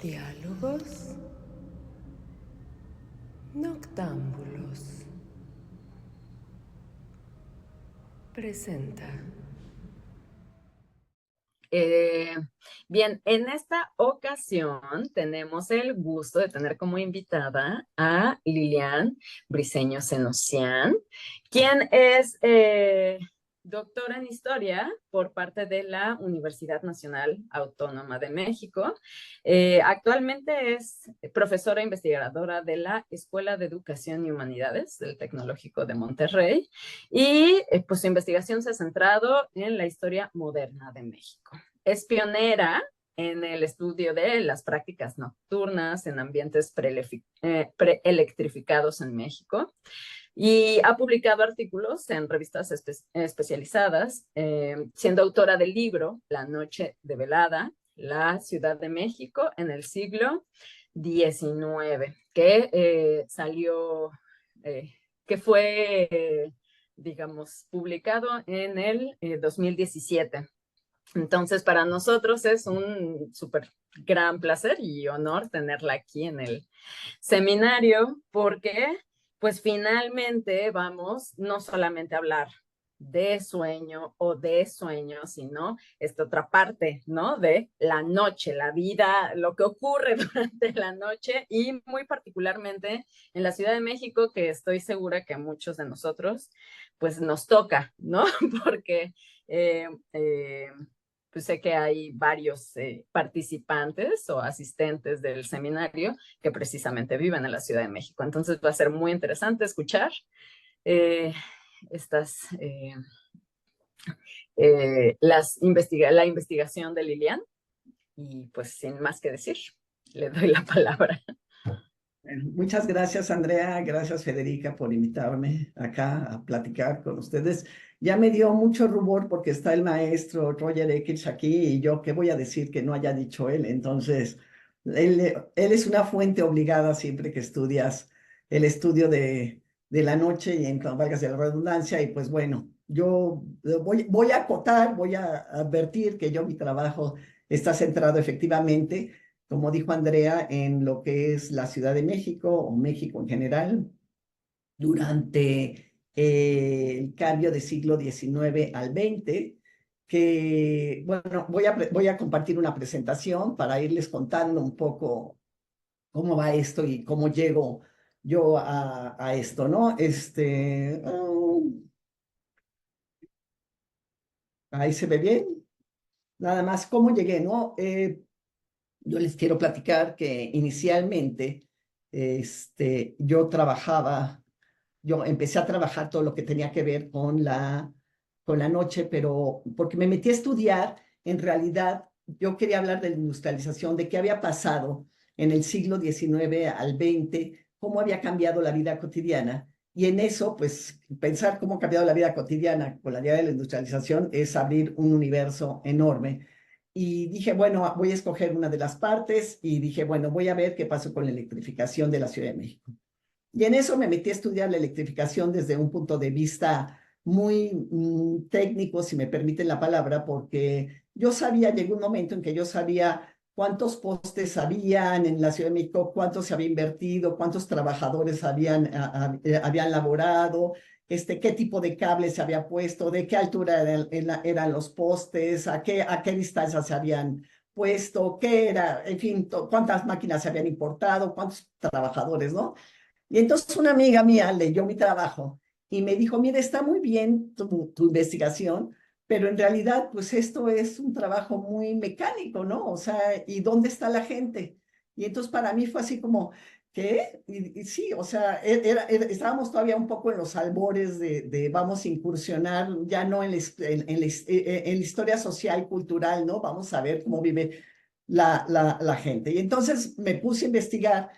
Diálogos noctámbulos. Presenta. Eh, Bien, en esta ocasión tenemos el gusto de tener como invitada a Lilian Briceño Senocian, quien es doctora en historia por parte de la Universidad Nacional Autónoma de México. Actualmente es profesora investigadora de la Escuela de Educación y Humanidades del Tecnológico de Monterrey y pues su investigación se ha centrado en la historia moderna de México. Es pionera en el estudio de las prácticas nocturnas en ambientes preelectrificados en México y ha publicado artículos en revistas especializadas, siendo autora del libro La Noche de Velada, la Ciudad de México en el siglo XIX, que salió, que fue, digamos, publicado en el 2017. Entonces, para nosotros es un súper gran placer y honor tenerla aquí en el seminario porque, pues finalmente vamos no solamente a hablar de sueño o de sueño, sino esta otra parte, ¿no? De la noche, la vida, lo que ocurre durante la noche y muy particularmente en la Ciudad de México, que estoy segura que a muchos de nosotros, pues nos toca, ¿no? Porque eh, eh, pues sé que hay varios participantes o asistentes del seminario que precisamente viven en la Ciudad de México. Entonces va a ser muy interesante escuchar eh, estas, la investigación de Lilian. Y pues sin más que decir, le doy la palabra. Muchas gracias, Andrea. Gracias, Federica, por invitarme acá a platicar con ustedes. Ya me dio mucho rubor porque está el maestro Roger Ekirch aquí y yo, ¿qué voy a decir que no haya dicho él? Entonces, él es una fuente obligada siempre que estudias el estudio de la noche y en valgas de la redundancia. Y pues bueno, yo voy a acotar, voy a advertir que yo mi trabajo está centrado efectivamente, como dijo Andrea, en lo que es la Ciudad de México o México en general, durante el cambio de siglo XIX al XX, que, bueno, voy a compartir una presentación para irles contando un poco cómo va esto y cómo llego yo a esto, ¿no? Ahí se ve bien. Nada más, ¿cómo llegué, no? Yo les quiero platicar que inicialmente yo empecé a trabajar todo lo que tenía que ver con la noche, pero porque me metí a estudiar, en realidad yo quería hablar de la industrialización, de qué había pasado en el siglo XIX al XX, cómo había cambiado la vida cotidiana. Y en eso, pues, pensar cómo ha cambiado la vida cotidiana con la idea de la industrialización es abrir un universo enorme. Y dije, bueno, voy a escoger una de las partes y dije, bueno, voy a ver qué pasó con la electrificación de la Ciudad de México. Y en eso me metí a estudiar la electrificación desde un punto de vista muy técnico, si me permiten la palabra, porque yo sabía, llegó un momento en que yo sabía cuántos postes habían en la Ciudad de México, cuánto se había invertido, cuántos trabajadores habían laborado, qué tipo de cable se había puesto, de qué altura eran los postes, a qué distancia se habían puesto, qué era, en fin, cuántas máquinas se habían importado, cuántos trabajadores, ¿no? Y entonces una amiga mía leyó mi trabajo y me dijo, mira, está muy bien tu investigación, pero en realidad, pues esto es un trabajo muy mecánico, ¿no? O sea, ¿y dónde está la gente? Y entonces para mí fue así como, ¿qué? Y sí, o sea, estábamos todavía un poco en los albores de vamos a incursionar, ya no en la historia social, cultural, ¿no? Vamos a ver cómo vive la gente. Y entonces me puse a investigar.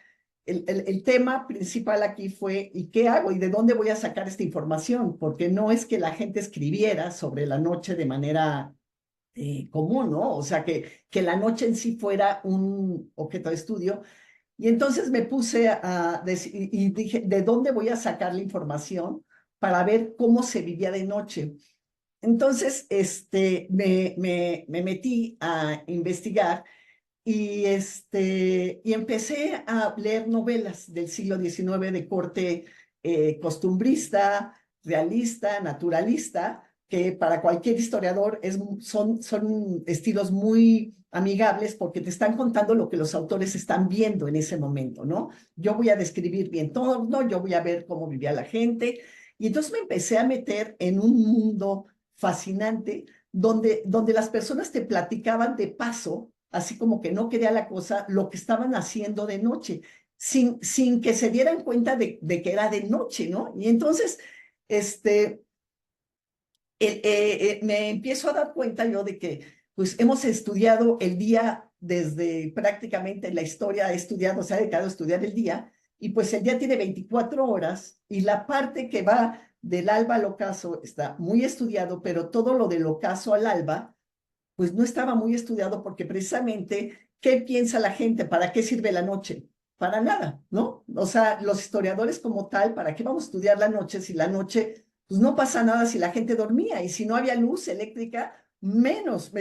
El tema principal aquí fue, ¿y qué hago? ¿Y de dónde voy a sacar esta información? Porque no es que la gente escribiera sobre la noche de manera común, ¿no? O sea, que la noche en sí fuera un objeto de estudio. Y entonces me puse y dije, ¿de dónde voy a sacar la información para ver cómo se vivía de noche? Entonces, me metí a investigar y empecé a leer novelas del siglo XIX de corte costumbrista, realista, naturalista, que para cualquier historiador son estilos muy amigables porque te están contando lo que los autores están viendo en ese momento, ¿no? Yo voy a describir mi entorno, yo voy a ver cómo vivía la gente, y entonces me empecé a meter en un mundo fascinante donde las personas te platicaban de paso, así como que no quería la cosa, lo que estaban haciendo de noche, sin que se dieran cuenta de que era de noche, ¿no? Y entonces, este, me empiezo a dar cuenta yo de que pues hemos estudiado el día desde prácticamente la historia, se ha dedicado a estudiar el día, y pues el día tiene 24 horas, y la parte que va del alba al ocaso está muy estudiado, pero todo lo del ocaso al alba, pues no estaba muy estudiado porque precisamente, ¿qué piensa la gente? ¿Para qué sirve la noche? Para nada, ¿no? O sea, los historiadores como tal, ¿para qué vamos a estudiar la noche si la noche, pues no pasa nada si la gente dormía y si no había luz eléctrica, menos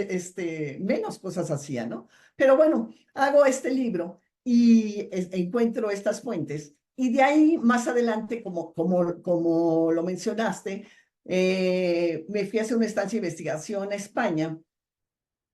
cosas hacía, ¿no? Pero bueno, hago este libro y encuentro estas fuentes y de ahí más adelante, como lo mencionaste, me fui a hacer una estancia de investigación a España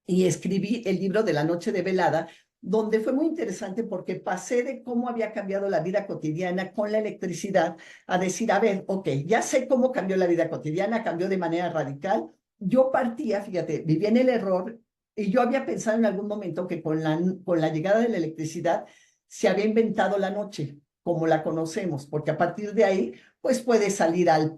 y escribí el libro de La Noche de Velada, donde fue muy interesante porque pasé de cómo había cambiado la vida cotidiana con la electricidad a decir, a ver, ok, ya sé cómo cambió la vida cotidiana, cambió de manera radical. Yo partía, fíjate, vivía en el error y yo había pensado en algún momento que con la llegada de la electricidad se había inventado la noche como la conocemos, porque a partir de ahí pues puedes salir al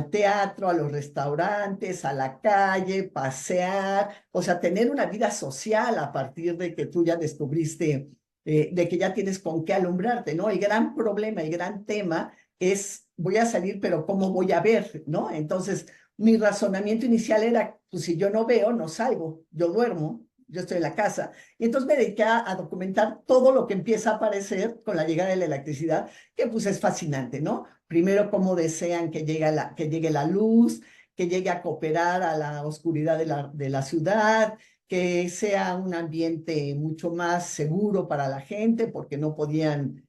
teatro, a los restaurantes, a la calle, pasear, o sea, tener una vida social a partir de que tú ya descubriste, de que ya tienes con qué alumbrarte, ¿no? El gran problema, el gran tema es, voy a salir, pero ¿cómo voy a ver, no? Entonces, mi razonamiento inicial era, pues si yo no veo, no salgo, yo duermo, yo estoy en la casa. Y entonces me dediqué a documentar todo lo que empieza a aparecer con la llegada de la electricidad, que pues es fascinante, ¿no? Primero, cómo desean que llegue la luz, que llegue a cooperar a la oscuridad de la ciudad, que sea un ambiente mucho más seguro para la gente porque no podían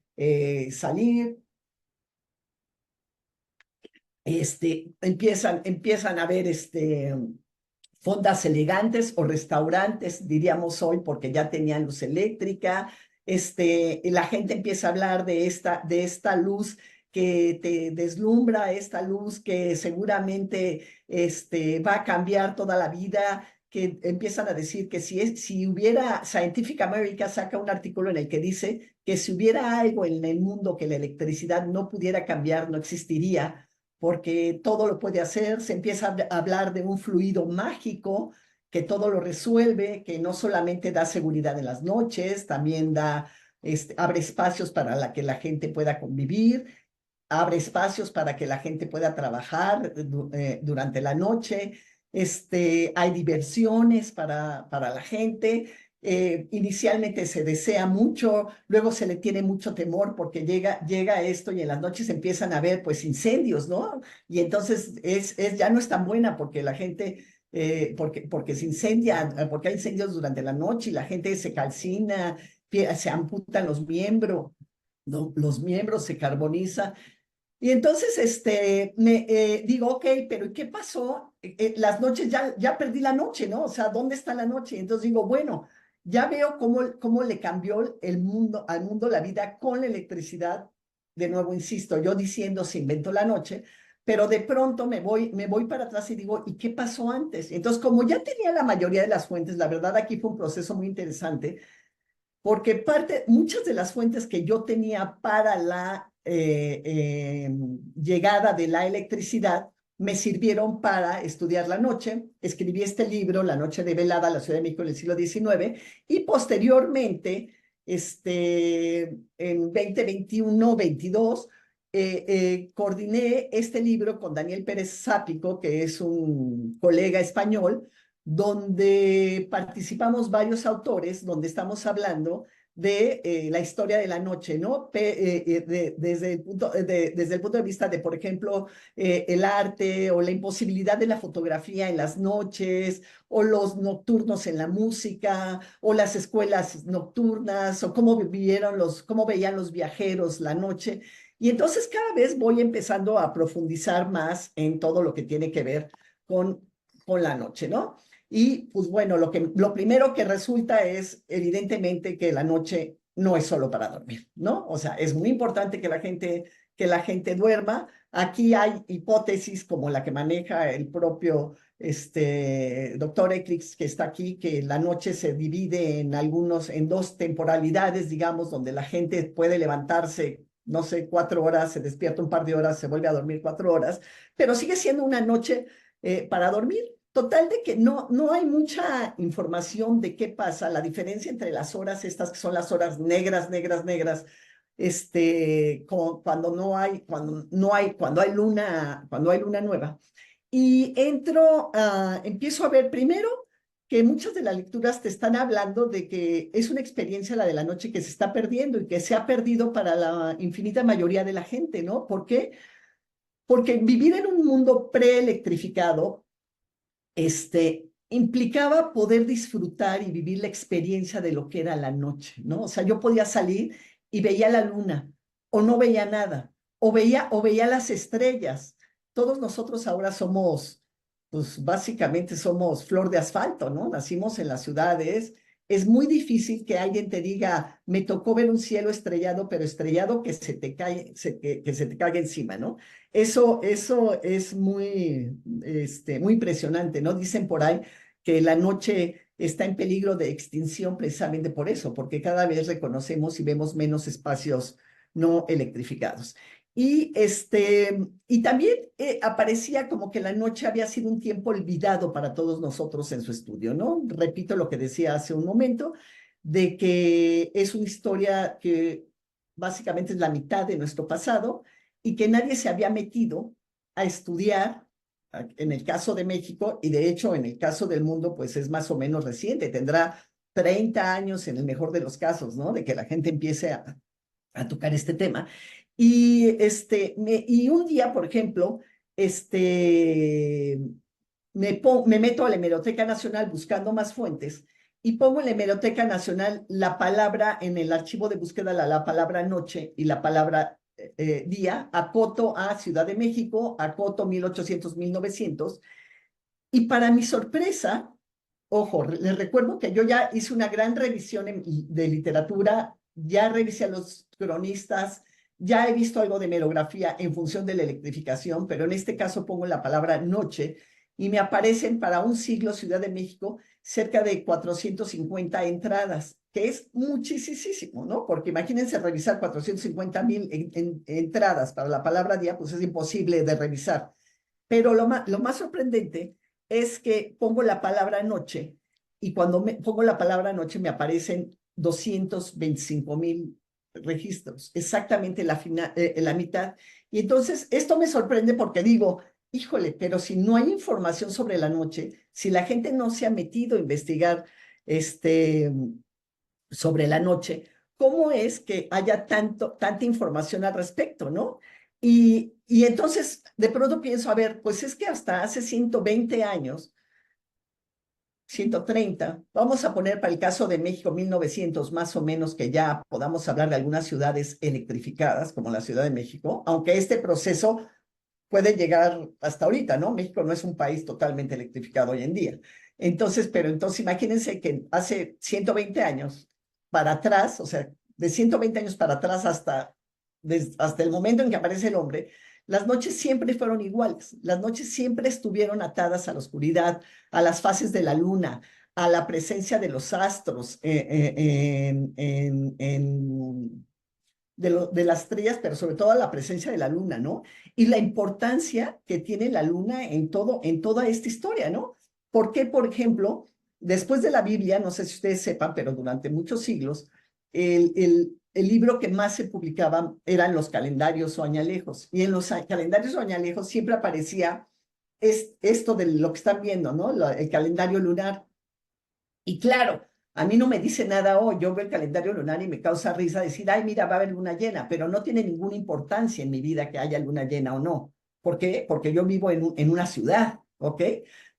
salir. Empiezan a ver fondas elegantes o restaurantes, diríamos hoy, porque ya tenían luz eléctrica. Y la gente empieza a hablar de esta luz que te deslumbra, esta luz que seguramente va a cambiar toda la vida, que empiezan a decir que si hubiera, Scientific America saca un artículo en el que dice que si hubiera algo en el mundo que la electricidad no pudiera cambiar, no existiría, porque todo lo puede hacer. Se empieza a hablar de un fluido mágico que todo lo resuelve, que no solamente da seguridad en las noches, también abre espacios para que la gente pueda convivir, abre espacios para que la gente pueda trabajar durante la noche. Hay diversiones para la gente. Inicialmente se desea mucho, luego se le tiene mucho temor porque llega esto y en las noches empiezan a haber pues incendios, ¿no? Y entonces ya no es tan buena porque la gente, porque se incendia, porque hay incendios durante la noche y la gente se calcina, se amputan los miembros, ¿no? Los miembros se carboniza. Y entonces digo, ok, pero ¿y qué pasó? Las noches, ya perdí la noche, ¿no? O sea, ¿dónde está la noche? Entonces digo, bueno, ya veo cómo le cambió al mundo la vida con la electricidad. De nuevo, insisto, yo diciendo se inventó la noche, pero de pronto me voy para atrás y digo, ¿y qué pasó antes? Entonces, como ya tenía la mayoría de las fuentes, la verdad aquí fue un proceso muy interesante porque muchas de las fuentes que yo tenía para la llegada de la electricidad me sirvieron para estudiar la noche. Escribí este libro, La Noche de Velada, la Ciudad de México en el siglo XIX, y posteriormente, en 2021-22, coordiné este libro con Daniel Pérez Zápico, que es un colega español, donde participamos varios autores, donde estamos hablando de la historia de la noche, ¿no? Desde el punto de vista de, por ejemplo, el arte o la imposibilidad de la fotografía en las noches, o los nocturnos en la música, o las escuelas nocturnas, o cómo veían los viajeros la noche. Y entonces cada vez voy empezando a profundizar más en todo lo que tiene que ver con la noche, ¿no? Y pues bueno, lo primero que resulta es evidentemente que la noche no es solo para dormir, ¿no? O sea, es muy importante que la gente duerma. Aquí hay hipótesis como la que maneja el propio doctor Eclipse, que está aquí, que la noche se divide en dos temporalidades, digamos, donde la gente puede levantarse, no sé, 4 horas, se despierta un par de horas, se vuelve a dormir 4 horas, pero sigue siendo una noche para dormir. Total de que no hay mucha información de qué pasa, la diferencia entre las horas estas que son las horas negras, negras, negras, cuando hay luna nueva. Y empiezo a ver primero que muchas de las lecturas te están hablando de que es una experiencia, la de la noche, que se está perdiendo y que se ha perdido para la infinita mayoría de la gente, ¿no? ¿Por qué? Porque vivir en un mundo preelectrificado, implicaba poder disfrutar y vivir la experiencia de lo que era la noche, ¿no? O sea, yo podía salir y veía la luna, o no veía nada, o veía las estrellas. Todos nosotros ahora pues básicamente somos flor de asfalto, ¿no? Nacimos en las ciudades. Es muy difícil que alguien te diga, me tocó ver un cielo estrellado, pero estrellado que se te cae, que se te caiga encima, ¿no? Eso es muy impresionante, ¿no? Dicen por ahí que la noche está en peligro de extinción precisamente por eso, porque cada vez reconocemos y vemos menos espacios no electrificados. Y también aparecía como que la noche había sido un tiempo olvidado para todos nosotros en su estudio, ¿no? Repito lo que decía hace un momento, de que es una historia que básicamente es la mitad de nuestro pasado y que nadie se había metido a estudiar en el caso de México, y de hecho en el caso del mundo pues es más o menos reciente, tendrá 30 años en el mejor de los casos, ¿no? De que la gente empiece a tocar este tema. Y un día, por ejemplo, me meto a la Hemeroteca Nacional buscando más fuentes y pongo en la Hemeroteca Nacional la palabra, en el archivo de búsqueda, la palabra noche y la palabra día, acoto a Ciudad de México, acoto 1800, 1900, y para mi sorpresa, ojo, les recuerdo que yo ya hice una gran revisión de literatura, ya revisé a los cronistas, ya he visto algo de hemerografía en función de la electrificación, pero en este caso pongo la palabra noche y me aparecen para un siglo Ciudad de México cerca de 450 entradas, que es muchísimo, ¿no? Porque imagínense revisar 450,000 entradas para la palabra día, pues es imposible de revisar. Pero lo más sorprendente es que pongo la palabra noche y cuando pongo la palabra noche me aparecen 225,000 registros, exactamente la mitad. Y entonces esto me sorprende porque digo, híjole, pero si no hay información sobre la noche, si la gente no se ha metido a investigar sobre la noche, ¿cómo es que haya tanta información al respecto, ¿no? Y entonces de pronto pienso, a ver, pues es que hasta hace 120 años, 130, vamos a poner para el caso de México 1900 más o menos, que ya podamos hablar de algunas ciudades electrificadas como la Ciudad de México, aunque este proceso puede llegar hasta ahorita, ¿no? México no es un país totalmente electrificado hoy en día. Entonces imagínense que hace 120 años para atrás, o sea, de 120 años para atrás hasta el momento en que aparece el hombre, las noches siempre fueron iguales. Las noches siempre estuvieron atadas a la oscuridad, a las fases de la luna, a la presencia de los astros de las estrellas, pero sobre todo a la presencia de la luna, ¿no? Y la importancia que tiene la luna en toda esta historia, ¿no? Porque, por ejemplo, después de la Biblia, no sé si ustedes sepan, pero durante muchos siglos, el libro que más se publicaba eran los calendarios o añalejos. Y en los calendarios o añalejos siempre aparecía esto de lo que están viendo, ¿no? El calendario lunar. Y claro, A mí no me dice nada hoy, yo veo el calendario lunar y me causa risa decir, ay, mira, va a haber luna llena, pero no tiene ninguna importancia en mi vida que haya luna llena o no. ¿Por qué? Porque yo vivo en una ciudad, ¿ok?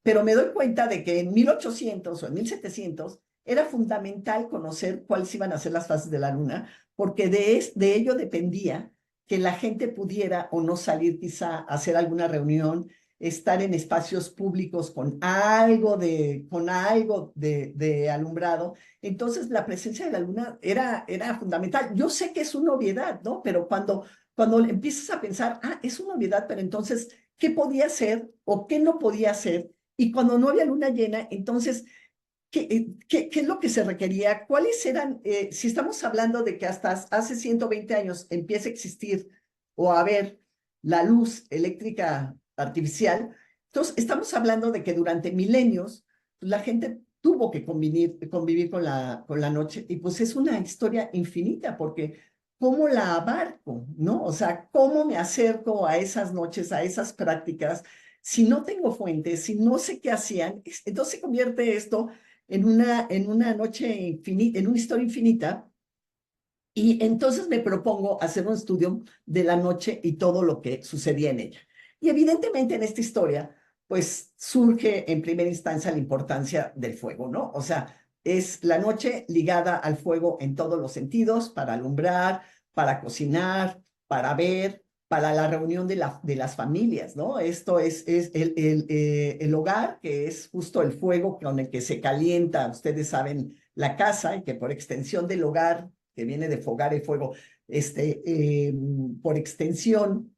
Pero me doy cuenta de que en 1800 o en 1700 era fundamental conocer cuáles iban a ser las fases de la luna, porque de ello dependía que la gente pudiera o no salir quizá a hacer alguna reunión, estar en espacios públicos con algo de alumbrado. Entonces, la presencia de la luna era fundamental. Yo sé que es una obviedad, ¿no? Pero cuando empiezas a pensar, es una obviedad, pero entonces, ¿qué podía hacer o qué no podía hacer? Y cuando no había luna llena, entonces, ¿qué es lo que se requería? ¿Cuáles eran, si estamos hablando de que hasta hace 120 años empieza a existir o a haber la luz eléctrica artificial? Entonces, estamos hablando de que durante milenios la gente tuvo que convivir con la noche, y pues es una historia infinita, porque ¿cómo la abarco? ¿No? O sea, ¿cómo me acerco a esas noches, a esas prácticas? Si no tengo fuentes, si no sé qué hacían, entonces se convierte esto en una noche infinita, en una historia infinita. Y entonces me propongo hacer un estudio de la noche y todo lo que sucedía en ella. Y evidentemente en esta historia, pues surge en primera instancia la importancia del fuego, ¿no? O sea, es la noche ligada al fuego en todos los sentidos, para alumbrar, para cocinar, para ver, para la reunión de las familias, ¿no? Esto es el hogar, que es justo el fuego con el que se calienta, ustedes saben, la casa, y que por extensión del hogar, que viene de fogar y fuego, por extensión,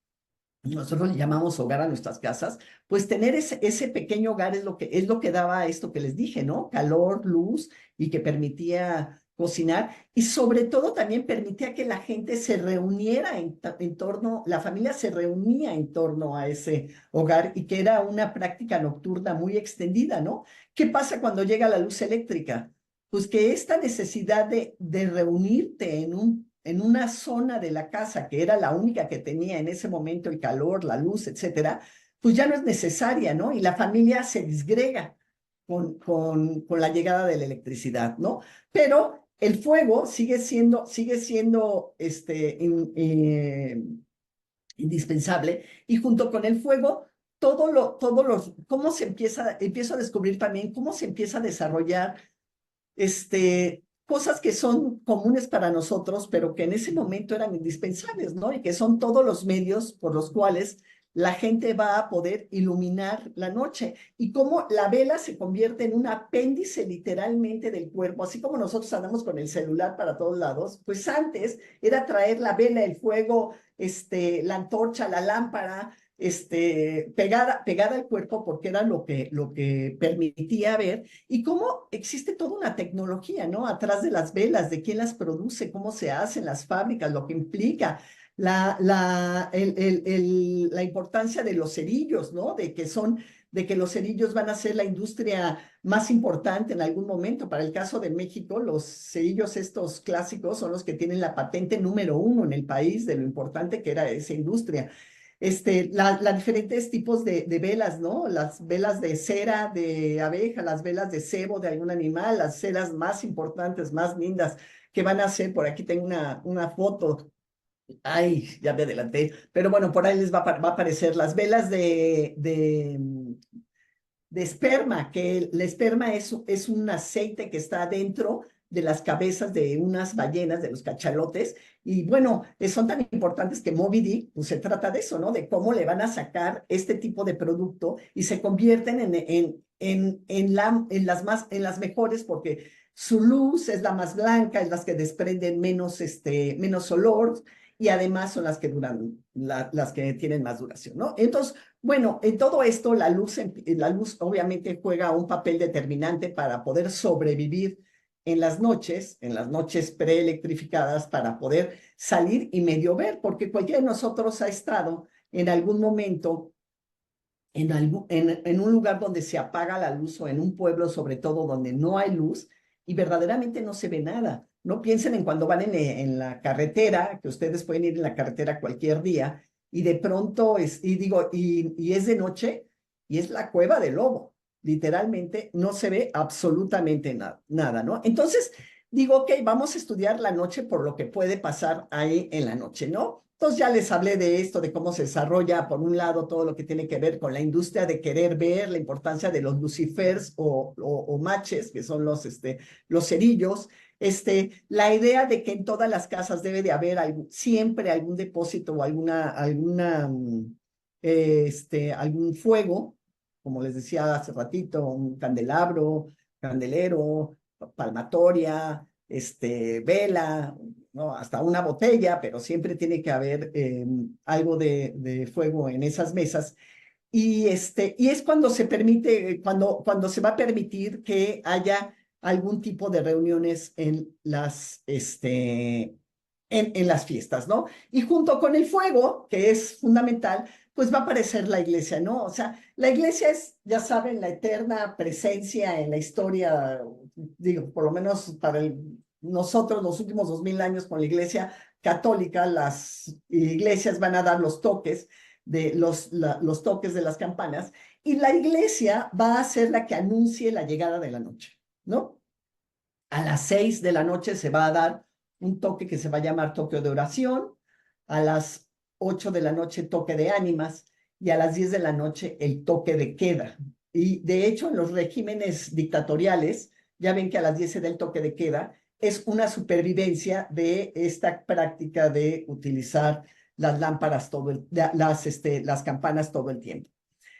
nosotros le llamamos hogar a nuestras casas, pues tener ese pequeño hogar es lo que daba esto que les dije, ¿no? Calor, luz, y que permitía cocinar, y sobre todo también permitía que la gente se reuniera en torno, la familia se reunía en torno a ese hogar, y que era una práctica nocturna muy extendida, ¿no? ¿Qué pasa cuando llega la luz eléctrica? Pues que esta necesidad de reunirte en una zona de la casa que era la única que tenía en ese momento el calor, la luz, etcétera, pues ya no es necesaria, ¿no? Y la familia se disgrega con la llegada de la electricidad, ¿no? Pero el fuego sigue siendo indispensable, y junto con el fuego, cómo empiezo a descubrir también cómo se empieza a desarrollar cosas que son comunes para nosotros, pero que en ese momento eran indispensables, ¿no? Y que son todos los medios por los cuales la gente va a poder iluminar la noche, y cómo la vela se convierte en un apéndice literalmente del cuerpo, así como nosotros andamos con el celular para todos lados, pues antes era traer la vela, el fuego, la antorcha, la lámpara, pegada al cuerpo, porque era lo que permitía ver. Y cómo existe toda una tecnología, ¿no? Atrás de las velas, de quién las produce, cómo se hacen las fábricas, lo que implica la importancia de los cerillos, ¿no? De que los cerillos van a ser la industria más importante en algún momento. Para el caso de México, los cerillos estos clásicos son los que tienen la patente número 1 en el país de lo importante que era esa industria. Diferentes tipos de velas, ¿no? Las velas de cera de abeja, las velas de cebo de algún animal, las ceras más importantes, más lindas, que van a ser, por aquí tengo una foto. Ay, ya me adelanté, pero bueno, por ahí les va a aparecer las velas de esperma, que el esperma es un aceite que está dentro de las cabezas de unas ballenas, de los cachalotes, y bueno, son tan importantes que Moby Dick, pues se trata de eso, ¿no? De cómo le van a sacar este tipo de producto, y se convierten en las mejores, porque su luz es la más blanca, es las que desprenden menos olor, y además son las que duran, las que tienen más duración, ¿no? Entonces, bueno, en todo esto la luz obviamente juega un papel determinante para poder sobrevivir en las noches preelectrificadas, para poder salir y medio ver, porque cualquiera de nosotros ha estado en algún momento en un lugar donde se apaga la luz, o en un pueblo sobre todo donde no hay luz, y verdaderamente no se ve nada. No piensen en cuando van en la carretera, que ustedes pueden ir en la carretera cualquier día, y de pronto y es de noche, y es la cueva del lobo, literalmente no se ve absolutamente nada, ¿no? Entonces, digo, ok, vamos a estudiar la noche por lo que puede pasar ahí en la noche, ¿no? Entonces ya les hablé de esto, de cómo se desarrolla, por un lado, todo lo que tiene que ver con la industria de querer ver, la importancia de los lucifers o matches, que son los cerillos, la idea de que en todas las casas debe de haber siempre algún depósito o algún fuego, como les decía hace ratito, un candelabro, candelero, palmatoria, vela, ¿no? Hasta una botella, pero siempre tiene que haber algo de fuego en esas mesas. Y es cuando se permite, cuando se va a permitir que haya algún tipo de reuniones en las fiestas, ¿no? Y junto con el fuego, que es fundamental, pues va a aparecer la iglesia, ¿no? O sea, la iglesia es, ya saben, la eterna presencia en la historia, digo, por lo menos para nosotros, los últimos 2000 años con la iglesia católica, las iglesias van a dar los toques los toques de las campanas, y la iglesia va a ser la que anuncie la llegada de la noche, ¿no? A las 6 de la noche se va a dar un toque que se va a llamar toque de oración, a las 8 de la noche toque de ánimas, y a las 10 de la noche el toque de queda. Y de hecho, en los regímenes dictatoriales, ya ven que a las 10 se da el toque de queda, es una supervivencia de esta práctica de utilizar las lámparas las campanas todo el tiempo.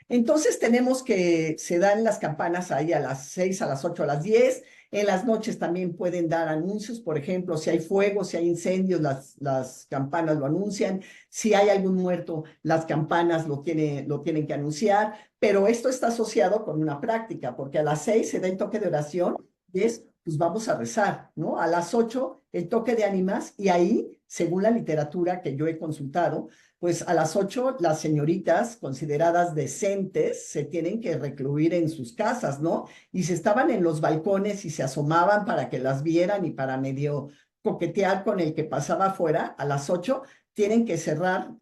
Entonces tenemos que se dan las campanas ahí a las 6, a las 8, a las 10. En las noches también pueden dar anuncios, por ejemplo, si hay fuego, si hay incendios, las campanas lo anuncian. Si hay algún muerto, las campanas lo tienen que anunciar. Pero esto está asociado con una práctica, porque a las 6 se da el toque de oración y pues vamos a rezar, ¿no? A las 8 el toque de ánimas, y ahí, según la literatura que yo he consultado, pues a las 8 las señoritas consideradas decentes se tienen que recluir en sus casas, ¿no? Y si estaban en los balcones y se asomaban para que las vieran y para medio coquetear con el que pasaba afuera, a las 8 tienen que cerrar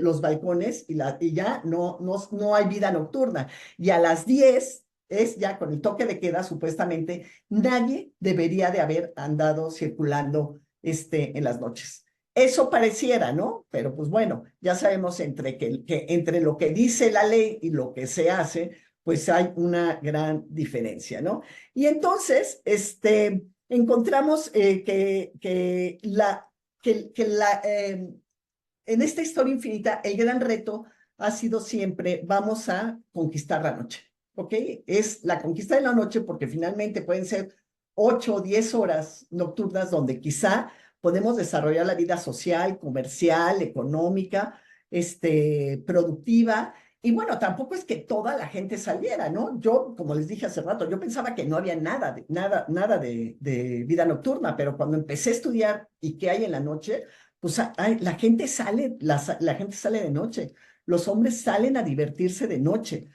los balcones y ya no hay vida nocturna. Y a las 10 es ya con el toque de queda, supuestamente, nadie debería de haber andado circulando en las noches. Eso pareciera, ¿no? Pero pues bueno, ya sabemos entre lo que dice la ley y lo que se hace, pues hay una gran diferencia, ¿no? Y entonces, encontramos en esta historia infinita, el gran reto ha sido siempre, vamos a conquistar la noche, ¿ok? Es la conquista de la noche, porque finalmente pueden ser 8 o 10 horas nocturnas donde quizá podemos desarrollar la vida social, comercial, económica, productiva. Y bueno, tampoco es que toda la gente saliera, ¿no? Yo, como les dije hace rato, yo pensaba que no había nada de vida nocturna, pero cuando empecé a estudiar y qué hay en la noche, pues la gente sale de noche, los hombres salen a divertirse de noche,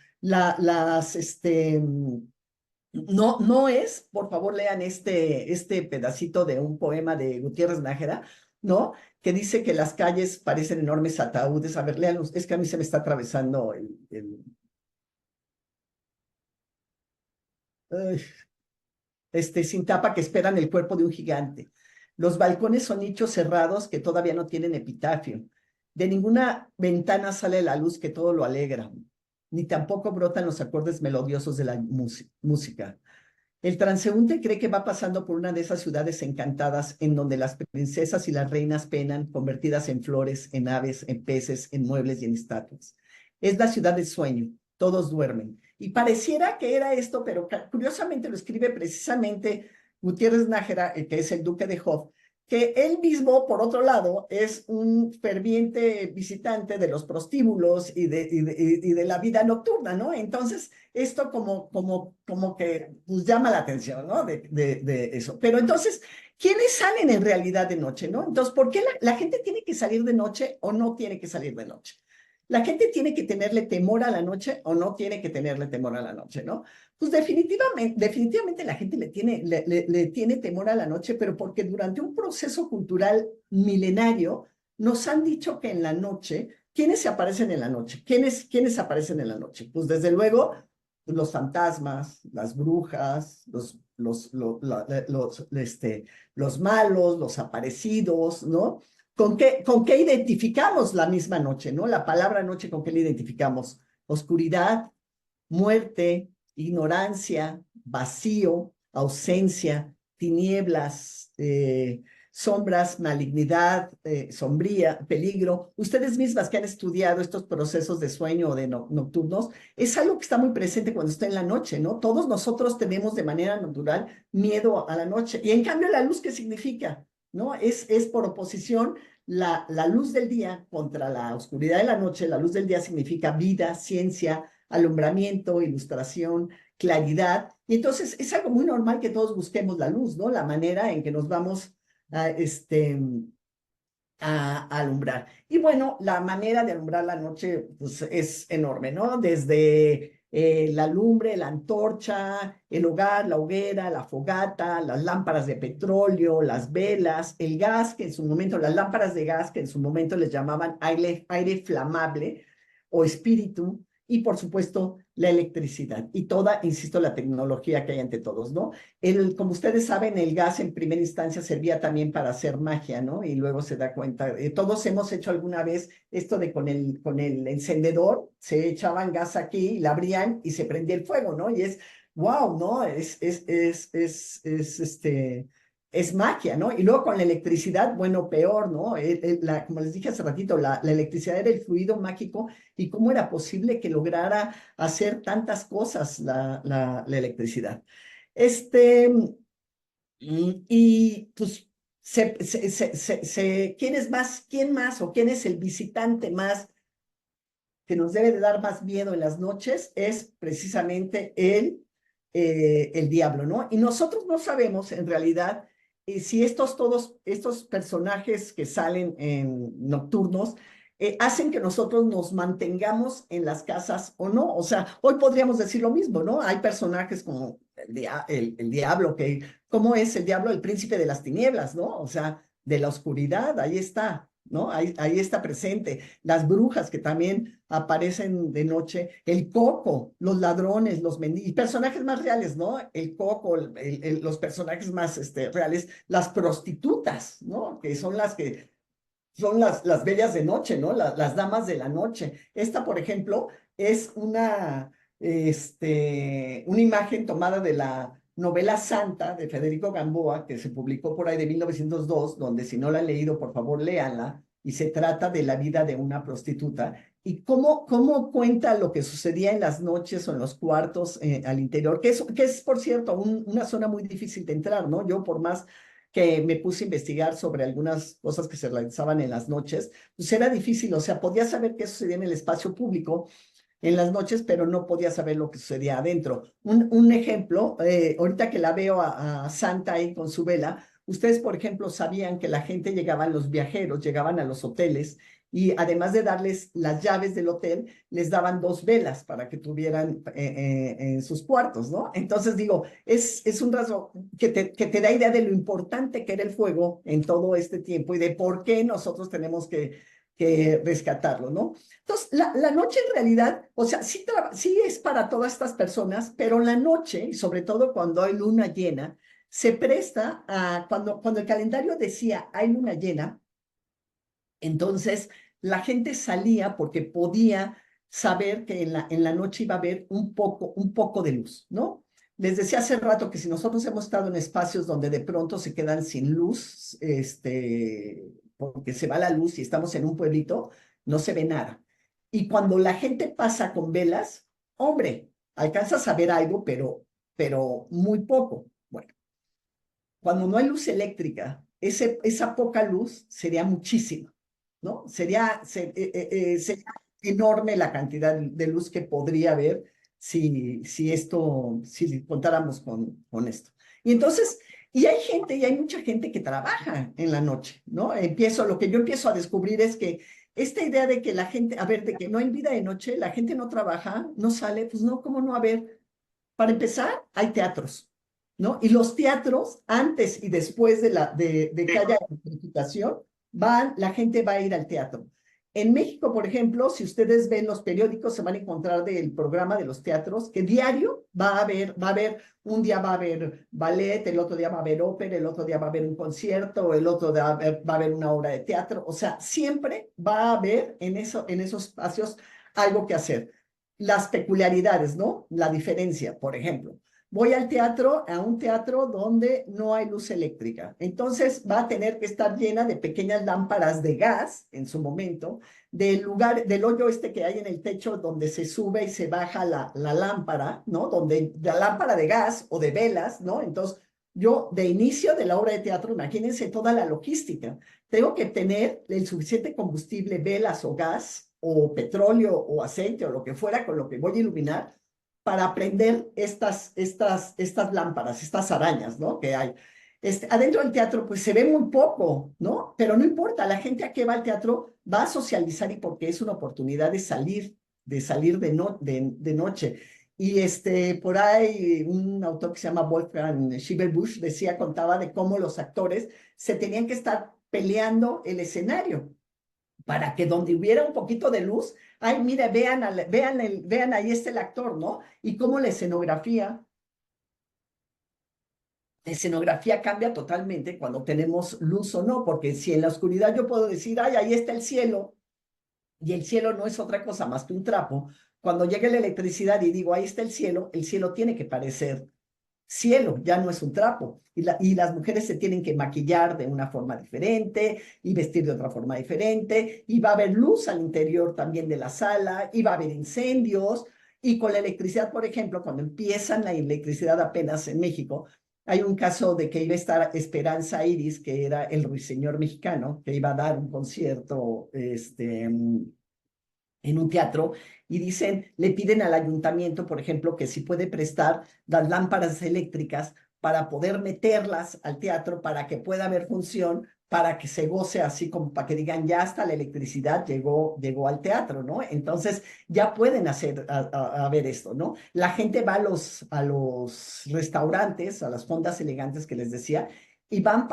no es, por favor, lean este pedacito de un poema de Gutiérrez Nájera, ¿no? Que dice que las calles parecen enormes ataúdes. A ver, léanlos, es que a mí se me está atravesando sin tapa, que esperan el cuerpo de un gigante. Los balcones son nichos cerrados que todavía no tienen epitafio. De ninguna ventana sale la luz que todo lo alegra, ni tampoco brotan los acordes melodiosos de la música. El transeúnte cree que va pasando por una de esas ciudades encantadas en donde las princesas y las reinas penan, convertidas en flores, en aves, en peces, en muebles y en estatuas. Es la ciudad del sueño, todos duermen. Y pareciera que era esto, pero curiosamente lo escribe precisamente Gutiérrez Nájera, que es el duque de Hof, que él mismo, por otro lado, es un ferviente visitante de los prostíbulos y de la vida nocturna, ¿no? Entonces, esto como que pues, llama la atención, ¿no? De eso. Pero entonces, ¿quiénes salen en realidad de noche, no? Entonces, ¿por qué la gente tiene que salir de noche o no tiene que salir de noche? ¿La gente tiene que tenerle temor a la noche o no tiene que tenerle temor a la noche, no? Pues definitivamente la gente le tiene temor a la noche, pero porque durante un proceso cultural milenario nos han dicho que en la noche, ¿quiénes se aparecen en la noche? ¿Quiénes aparecen en la noche? Pues desde luego los fantasmas, las brujas, los malos, los aparecidos, ¿no? ¿Con qué identificamos la misma noche, ¿no? La palabra noche, ¿con qué la identificamos? Oscuridad, muerte, ignorancia, vacío, ausencia, tinieblas, sombras, malignidad, sombría, peligro. Ustedes mismas que han estudiado estos procesos de sueño o de nocturnos, es algo que está muy presente cuando está en la noche, ¿no? Todos nosotros tenemos de manera natural miedo a la noche. Y en cambio, ¿la luz qué significa? ¿No? Es por oposición la luz del día contra la oscuridad de la noche. La luz del día significa vida, ciencia, alumbramiento, ilustración, claridad. Y entonces es algo muy normal que todos busquemos la luz, ¿no? La manera en que nos vamos a, a alumbrar. Y bueno, la manera de alumbrar la noche pues, es enorme, ¿no? Desde la lumbre, la antorcha, el hogar, la hoguera, la fogata, las lámparas de petróleo, las velas, el gas, que en su momento, las lámparas de gas, que en su momento les llamaban aire flamable o espíritu, y por supuesto la electricidad y toda, insisto, la tecnología que hay ante todos, ¿no? Como ustedes saben, el gas en primera instancia servía también para hacer magia, ¿no? Y luego se da cuenta, todos hemos hecho alguna vez esto de con el encendedor, se echaban gas aquí, y la abrían y se prendía el fuego, ¿no? Y es, wow, ¿no? Es magia, ¿no? Y luego con la electricidad, bueno, peor, ¿no? Como les dije hace ratito, la electricidad era el fluido mágico y cómo era posible que lograra hacer tantas cosas la electricidad. Y pues, ¿quién más o quién es el visitante más que nos debe de dar más miedo en las noches? Es precisamente el diablo, ¿no? Y nosotros no sabemos en realidad si todos estos personajes que salen en nocturnos hacen que nosotros nos mantengamos en las casas o no. O sea, hoy podríamos decir lo mismo, ¿no? Hay personajes como el diablo, ¿cómo es el diablo? El príncipe de las tinieblas, ¿no? O sea, de la oscuridad, ahí está, ¿no? Ahí está presente. Las brujas que también aparecen de noche, el coco, los ladrones, los mendigos, y personajes más reales, ¿no? El coco, los personajes más reales, las prostitutas, ¿no? Que son las bellas de noche, ¿no? Las damas de la noche. Esta, por ejemplo, es una imagen tomada de la novela Santa de Federico Gamboa, que se publicó por ahí de 1902, donde si no la han leído, por favor, léanla, y se trata de la vida de una prostituta y cómo cuenta lo que sucedía en las noches o en los cuartos al interior, que es por cierto, una zona muy difícil de entrar, ¿no? Yo, por más que me puse a investigar sobre algunas cosas que se realizaban en las noches, pues era difícil, o sea, podía saber qué sucedía en el espacio público en las noches, pero no podía saber lo que sucedía adentro. Un ejemplo, ahorita que la veo a Santa ahí con su vela, ustedes, por ejemplo, sabían que la gente los viajeros llegaban a los hoteles y además de darles las llaves del hotel, les daban 2 velas para que tuvieran en sus cuartos, ¿no? Entonces digo, es un rasgo que te da idea de lo importante que era el fuego en todo este tiempo y de por qué nosotros tenemos que rescatarlo, ¿no? Entonces, la noche en realidad, o sea, sí es para todas estas personas, pero la noche, y sobre todo cuando hay luna llena, se presta cuando el calendario decía hay luna llena, entonces la gente salía porque podía saber que en la noche iba a haber un poco de luz, ¿no? Les decía hace rato que si nosotros hemos estado en espacios donde de pronto se quedan sin luz, porque se va la luz y estamos en un pueblito, no se ve nada. Y cuando la gente pasa con velas, hombre, alcanzas a ver algo, pero muy poco. Bueno, cuando no hay luz eléctrica, esa poca luz sería muchísima, ¿no? Sería enorme la cantidad de luz que podría haber si contáramos con esto. Y entonces, y hay mucha gente que trabaja en la noche, ¿no? Lo que yo empiezo a descubrir es que esta idea de que la gente, a ver, de que no hay vida de noche, la gente no trabaja, no sale, pues no, ¿cómo no? A ver, para empezar, hay teatros, ¿no? Y los teatros, antes y después de que haya electrificación, la gente va a ir al teatro. En México, por ejemplo, si ustedes ven los periódicos, se van a encontrar del programa de los teatros, que diario un día va a haber ballet, el otro día va a haber ópera, el otro día va a haber un concierto, el otro día va a haber una obra de teatro. O sea, siempre va a haber en esos espacios algo que hacer. Las peculiaridades, ¿no? La diferencia, por ejemplo. Voy al teatro, a un teatro donde no hay luz eléctrica. Entonces va a tener que estar llena de pequeñas lámparas de gas en su momento, del hoyo este que hay en el techo donde se sube y se baja la lámpara, ¿no? Donde la lámpara de gas o de velas, ¿no? Entonces, yo de inicio de la obra de teatro, imagínense toda la logística. Tengo que tener el suficiente combustible, velas o gas o petróleo o aceite o lo que fuera con lo que voy a iluminar para prender estas lámparas, estas arañas, ¿no? Que hay. Adentro del teatro, pues se ve muy poco, ¿no? Pero no importa, la gente a que va al teatro va a socializar y porque es una oportunidad de salir de noche. Y por ahí un autor que se llama Wolfgang Schieberbusch contaba de cómo los actores se tenían que estar peleando el escenario para que donde hubiera un poquito de luz, ay, mire, vean ahí está el actor, ¿no? Y cómo la escenografía cambia totalmente cuando tenemos luz o no, porque si en la oscuridad yo puedo decir, ay, ahí está el cielo, y el cielo no es otra cosa más que un trapo, cuando llega la electricidad y digo, ahí está el cielo tiene que parecer cielo, ya no es un trapo. Y las mujeres se tienen que maquillar de una forma diferente y vestir de otra forma diferente, y va a haber luz al interior también de la sala, y va a haber incendios, y con la electricidad, por ejemplo, cuando empiezan la electricidad apenas en México, hay un caso de que iba a estar Esperanza Iris, que era el ruiseñor mexicano, que iba a dar un concierto, en un teatro y le piden al ayuntamiento, por ejemplo, que si puede prestar las lámparas eléctricas para poder meterlas al teatro, para que pueda haber función, para que se goce así como para que digan, ya hasta la electricidad llegó al teatro, ¿no? Entonces ya pueden ver esto, ¿no? La gente va a los restaurantes, a las fondas elegantes que les decía, y van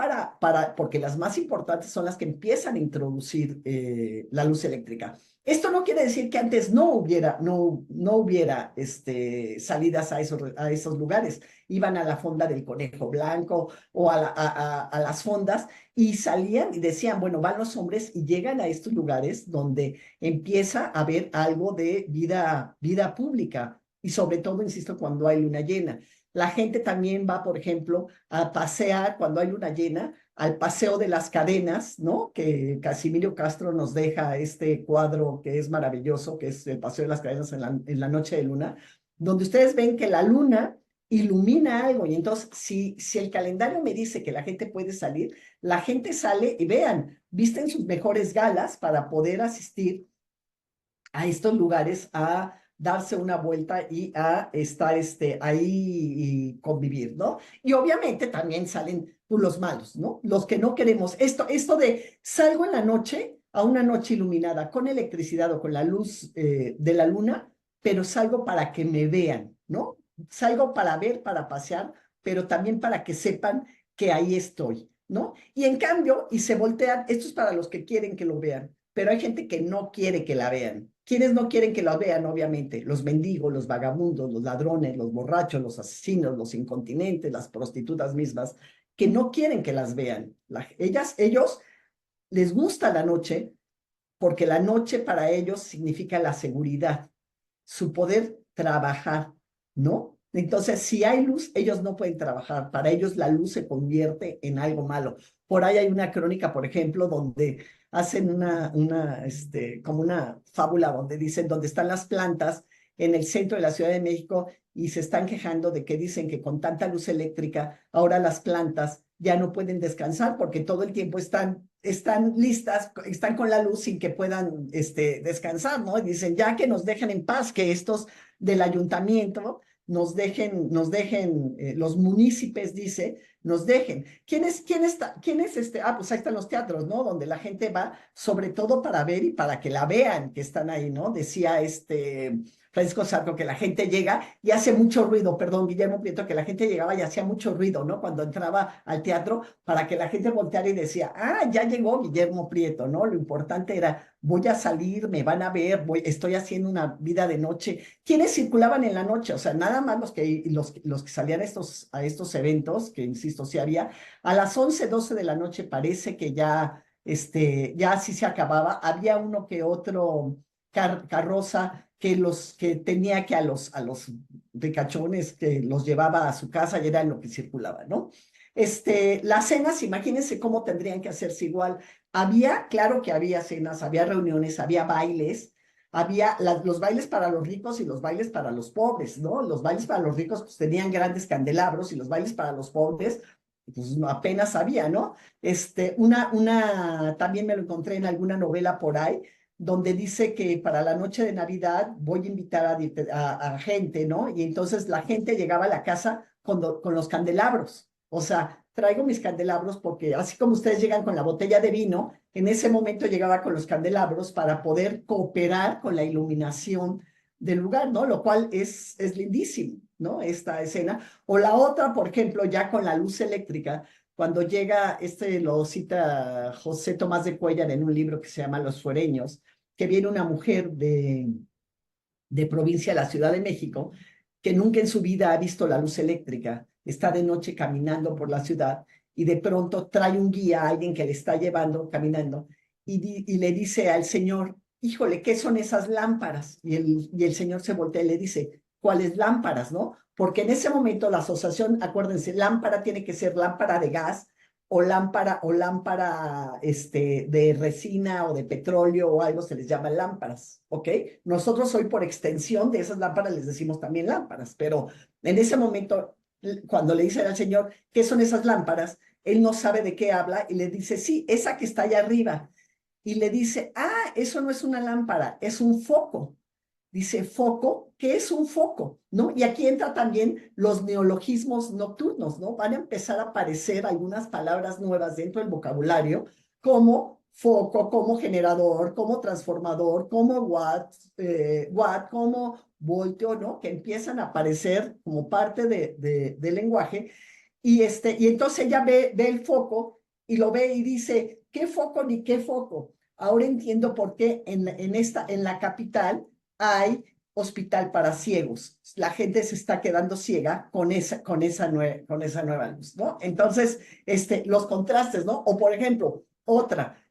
porque las más importantes son las que empiezan a introducir la luz eléctrica. Esto no quiere decir que antes no hubiera salidas a esos lugares. Iban a la fonda del Conejo Blanco o a las fondas y salían y decían, bueno, van los hombres y llegan a estos lugares donde empieza a haber algo de vida pública y sobre todo, insisto, cuando hay luna llena. La gente también va, por ejemplo, a pasear cuando hay luna llena, al Paseo de las Cadenas, ¿no? Que Casimiro Castro nos deja este cuadro que es maravilloso, que es el Paseo de las Cadenas en la noche de luna, donde ustedes ven que la luna ilumina algo. Y entonces, si el calendario me dice que la gente puede salir, la gente sale y vean, visten sus mejores galas para poder asistir a estos lugares a darse una vuelta y a estar ahí y convivir, ¿no? Y obviamente también salen los malos, ¿no? Los que no queremos. Esto de salgo en la noche, a una noche iluminada con electricidad o con la luz de la luna, pero salgo para que me vean, ¿no? Salgo para ver, para pasear, pero también para que sepan que ahí estoy, ¿no? Y en cambio, y se voltean, esto es para los que quieren que lo vean, pero hay gente que no quiere que la vean. ¿Quiénes no quieren que la vean? Obviamente, los mendigos, los vagabundos, los ladrones, los borrachos, los asesinos, los incontinentes, las prostitutas mismas, que no quieren que las vean. Ellos les gusta la noche porque la noche para ellos significa la seguridad, su poder trabajar, ¿no? Entonces, si hay luz, ellos no pueden trabajar. Para ellos la luz se convierte en algo malo. Por ahí hay una crónica, por ejemplo, donde hacen como una fábula donde dicen dónde están las plantas en el centro de la Ciudad de México y se están quejando de que dicen que con tanta luz eléctrica, ahora las plantas ya no pueden descansar porque todo el tiempo están listas, están con la luz sin que puedan descansar, ¿no? Y dicen, ya que nos dejen en paz, que estos del ayuntamiento nos dejen los municipios, dice, nos dejen. ¿Quién es este? Ah, pues ahí están los teatros, ¿no? Donde la gente va, sobre todo para ver y para que la vean que están ahí, ¿no? Decía Francisco Sarco que la gente llega y hace mucho ruido, perdón, Guillermo Prieto, que la gente llegaba y hacía mucho ruido, ¿no? Cuando entraba al teatro, para que la gente volteara y decía, ah, ya llegó Guillermo Prieto, ¿no? Lo importante era, voy a salir, me van a ver, estoy haciendo una vida de noche. ¿Quiénes circulaban en la noche? O sea, nada más los que salían a estos eventos, que insisto, sí había, a las 11, 12 de la noche parece que ya así se acababa. Había uno que otro carroza que tenía que a los ricachones que los llevaba a su casa y era lo que circulaba, ¿no? Las cenas, imagínense cómo tendrían que hacerse igual. Claro que había cenas, había reuniones, había bailes, había los bailes para los ricos y los bailes para los pobres, ¿no? Los bailes para los ricos pues tenían grandes candelabros y los bailes para los pobres pues apenas había, ¿no? También me lo encontré en alguna novela por ahí, donde dice que para la noche de Navidad voy a invitar a gente, ¿no? Y entonces la gente llegaba a la casa con los candelabros. O sea, traigo mis candelabros porque así como ustedes llegan con la botella de vino, en ese momento llegaba con los candelabros para poder cooperar con la iluminación del lugar, ¿no? Lo cual es lindísimo, ¿no? Esta escena. O la otra, por ejemplo, ya con la luz eléctrica, cuando llega, lo cita José Tomás de Cuéllar en un libro que se llama Los Suereños, que viene una mujer de provincia a la Ciudad de México, que nunca en su vida ha visto la luz eléctrica, está de noche caminando por la ciudad y de pronto trae un guía a alguien que le está llevando caminando y le dice al señor, híjole, ¿qué son esas lámparas? Y el señor se voltea y le dice, ¿cuáles lámparas, no? Porque en ese momento la asociación, acuérdense, lámpara tiene que ser lámpara de gas o lámpara de resina o de petróleo o algo, se les llama lámparas, ¿ok? Nosotros hoy por extensión de esas lámparas les decimos también lámparas, pero en ese momento, cuando le dicen al señor, ¿qué son esas lámparas? Él no sabe de qué habla y le dice, sí, esa que está allá arriba. Y le dice, ah, eso no es una lámpara, es un foco. Dice foco, ¿qué es un foco? ¿No? Y aquí entra también los neologismos nocturnos, ¿no? Van a empezar a aparecer algunas palabras nuevas dentro del vocabulario, como foco, como generador, como transformador, como watt, como voltio, ¿no? Que empiezan a aparecer como parte del lenguaje. Y entonces ella ve el foco y lo ve y dice, ¿qué foco ni qué foco? Ahora entiendo por qué en la capital hay hospital para ciegos. La gente se está quedando ciega con esa nueva luz, ¿no? Entonces, los contrastes, ¿no? O por ejemplo,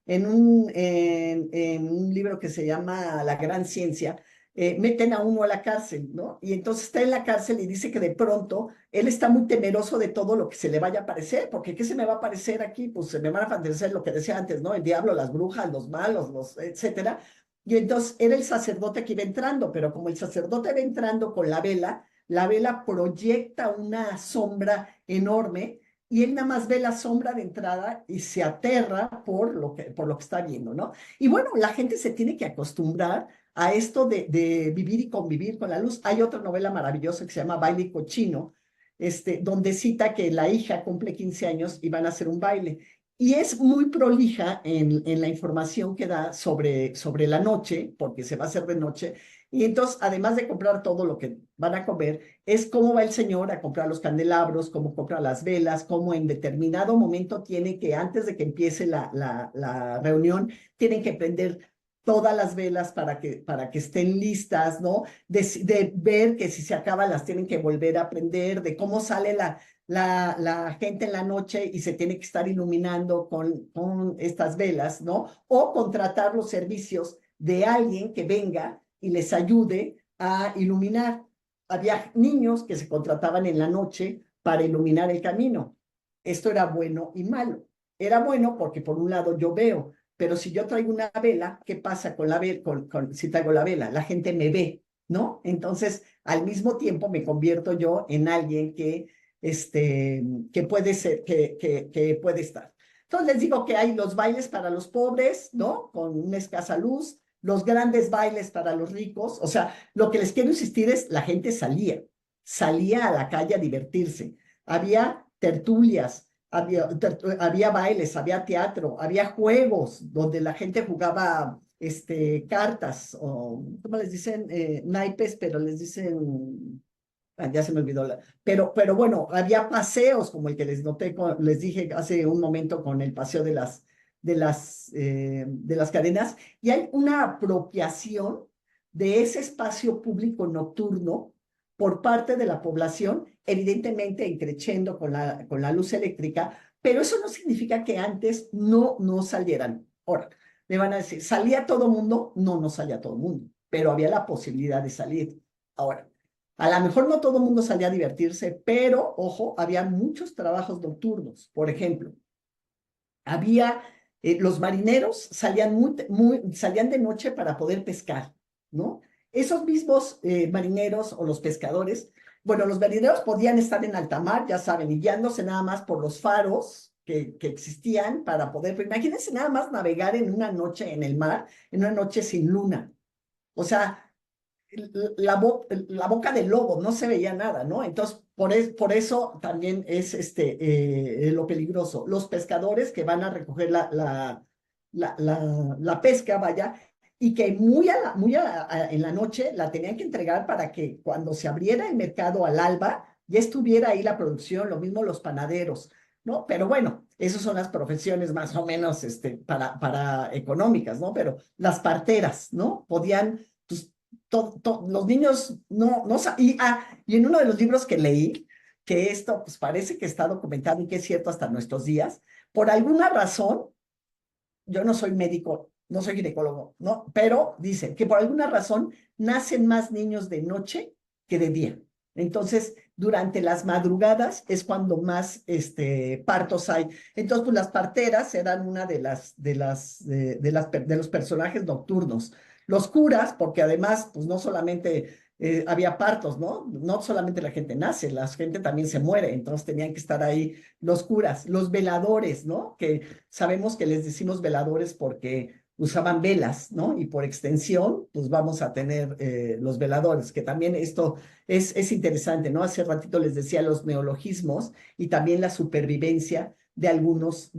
en un libro que se llama La Gran Ciencia, meten a uno a la cárcel, ¿no? Y entonces está en la cárcel y dice que de pronto él está muy temeroso de todo lo que se le vaya a aparecer, porque ¿qué se me va a aparecer aquí? Pues se me van a aparecer lo que decía antes, ¿no? El diablo, las brujas, los malos, etcétera. Y entonces era el sacerdote que iba entrando, pero como el sacerdote va entrando con la vela proyecta una sombra enorme y él nada más ve la sombra de entrada y se aterra por lo que está viendo, ¿no? Y bueno, la gente se tiene que acostumbrar a esto de vivir y convivir con la luz. Hay otra novela maravillosa que se llama Baile y Cochino, donde cita que la hija cumple 15 años y van a hacer un baile. Y es muy prolija en la información que da sobre la noche, porque se va a hacer de noche. Y entonces, además de comprar todo lo que van a comer, es cómo va el señor a comprar los candelabros, cómo compra las velas, cómo en determinado momento tiene que, antes de que empiece la reunión, tienen que prender todas las velas para que estén listas, ¿no? De ver que si se acaban las tienen que volver a prender, de cómo sale la gente en la noche y se tiene que estar iluminando con estas velas, ¿no? O contratar los servicios de alguien que venga y les ayude a iluminar. Había niños que se contrataban en la noche para iluminar el camino. Esto era bueno y malo. Era bueno porque por un lado yo veo, pero si yo traigo una vela, ¿qué pasa con la vela? Si traigo la vela, la gente me ve, ¿no? Entonces, al mismo tiempo me convierto yo en alguien que puede ser, que puede estar. Entonces les digo que hay los bailes para los pobres, ¿no? Con una escasa luz, los grandes bailes para los ricos. O sea, lo que les quiero insistir es, la gente salía a la calle a divertirse. Había tertulias, había bailes, había teatro, había juegos donde la gente jugaba cartas, o ¿cómo les dicen? Naipes, pero les dicen, ya se me olvidó, pero bueno, había paseos como el que les noté, les dije hace un momento con el paseo de las cadenas, y hay una apropiación de ese espacio público nocturno por parte de la población, evidentemente increciendo con la luz eléctrica, pero eso no significa que antes no salieran. Ahora, me van a decir, ¿salía todo mundo? No salía todo mundo, pero había la posibilidad de salir. Ahora, a lo mejor no todo mundo salía a divertirse, pero, ojo, había muchos trabajos nocturnos. Por ejemplo, había, los marineros salían de noche para poder pescar, ¿no? Esos mismos marineros o los pescadores, bueno, los marineros podían estar en alta mar, ya saben, y guiándose nada más por los faros que existían para poder, pero imagínense nada más navegar en una noche en el mar, en una noche sin luna. O sea, la boca del lobo, no se veía nada, ¿no? Entonces, por eso también es lo peligroso. Los pescadores que van a recoger la pesca, vaya, y que en la noche la tenían que entregar para que cuando se abriera el mercado al alba, ya estuviera ahí la producción, lo mismo los panaderos, ¿no? Pero bueno, esas son las profesiones más o menos para económicas, ¿no? Pero las parteras, ¿no? Podían, pues, los niños no y en uno de los libros que leí, que esto pues parece que está documentado y que es cierto hasta nuestros días, por alguna razón, yo no soy médico, no soy ginecólogo, ¿no? Pero dicen que por alguna razón nacen más niños de noche que de día. Entonces, durante las madrugadas es cuando más partos hay. Entonces, pues las parteras eran una de los personajes nocturnos. Los curas, porque además, pues no solamente había partos, ¿no? No solamente la gente nace, la gente también se muere, entonces tenían que estar ahí los curas, los veladores, ¿no? Que sabemos que les decimos veladores porque usaban velas, ¿no? Y por extensión, pues vamos a tener los veladores, que también esto es interesante, ¿no? Hace ratito les decía los neologismos y también la supervivencia de algunas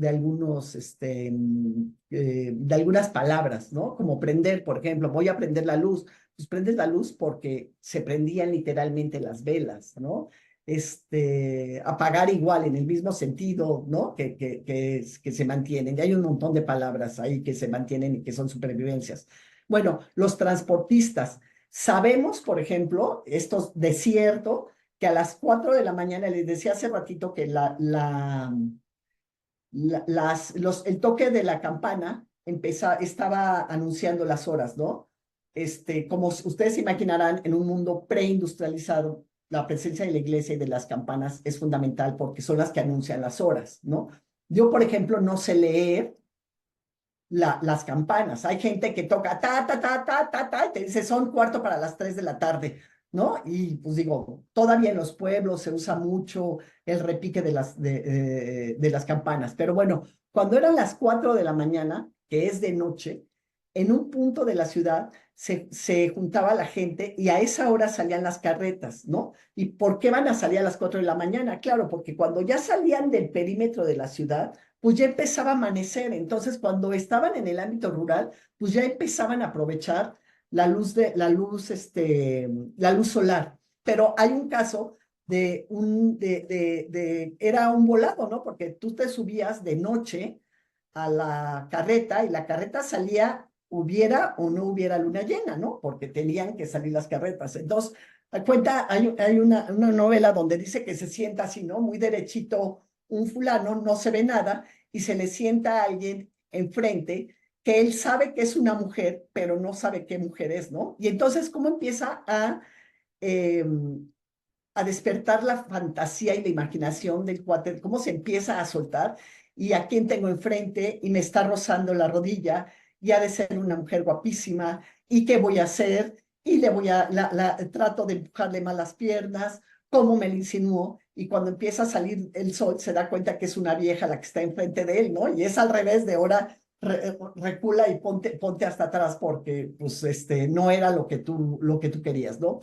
palabras, ¿no? Como prender, por ejemplo, voy a prender la luz. Pues prendes la luz porque se prendían literalmente las velas, ¿no? Apagar igual, en el mismo sentido, ¿no? Que se mantienen. Y hay un montón de palabras ahí que se mantienen y que son supervivencias. Bueno, los transportistas. Sabemos, por ejemplo, estos de cierto, que a las 4 de la mañana, les decía hace ratito que el toque de la campana estaba anunciando las horas, ¿no? Como ustedes se imaginarán, en un mundo preindustrializado, la presencia de la iglesia y de las campanas es fundamental porque son las que anuncian las horas, ¿no? Yo, por ejemplo, no sé leer las campanas. Hay gente que toca ta, ta, ta, ta, ta, ta, y te dice son 3:15 de la tarde, ¿no? Y pues digo, todavía en los pueblos se usa mucho el repique de las campanas. Pero bueno, cuando eran las 4 de la mañana, que es de noche, en un punto de la ciudad se juntaba la gente y a esa hora salían las carretas, ¿no? ¿Y por qué van a salir a las 4 de la mañana? Claro, porque cuando ya salían del perímetro de la ciudad, pues ya empezaba a amanecer. Entonces, cuando estaban en el ámbito rural, pues ya empezaban a aprovechar la luz solar. Pero hay un caso era un volado, ¿no? Porque tú te subías de noche a la carreta y la carreta salía, hubiera o no hubiera luna llena, ¿no? Porque tenían que salir las carretas. Entonces, hay una novela donde dice que se sienta así, ¿no? Muy derechito un fulano, no se ve nada, y se le sienta a alguien enfrente que él sabe que es una mujer, pero no sabe qué mujer es, ¿no? Y entonces, ¿cómo empieza eh, a despertar la fantasía y la imaginación del cuate? ¿Cómo se empieza a soltar? Y a quién tengo enfrente y me está rozando la rodilla y ha de ser una mujer guapísima y qué voy a hacer y trato de empujarle más las piernas, cómo me lo insinúo, y cuando empieza a salir el sol se da cuenta que es una vieja la que está enfrente de él, ¿no? Y es al revés de ahora, recula y ponte hasta atrás porque pues no era lo que tú querías, ¿no?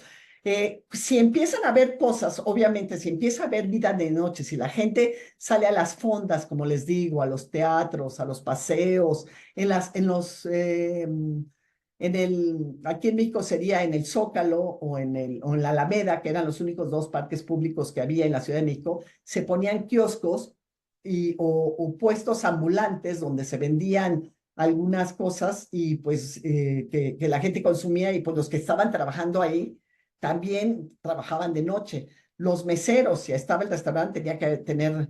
Si empiezan a ver cosas, obviamente, si empieza a haber vida de noche, si la gente sale a las fondas, como les digo, a los teatros, a los paseos, aquí en México sería en el Zócalo o en la Alameda, que eran los únicos dos parques públicos que había en la Ciudad de México, se ponían kioscos o puestos ambulantes donde se vendían algunas cosas y pues que la gente consumía y pues los que estaban trabajando ahí también trabajaban de noche. Los meseros, si estaba el restaurante, tenía que tener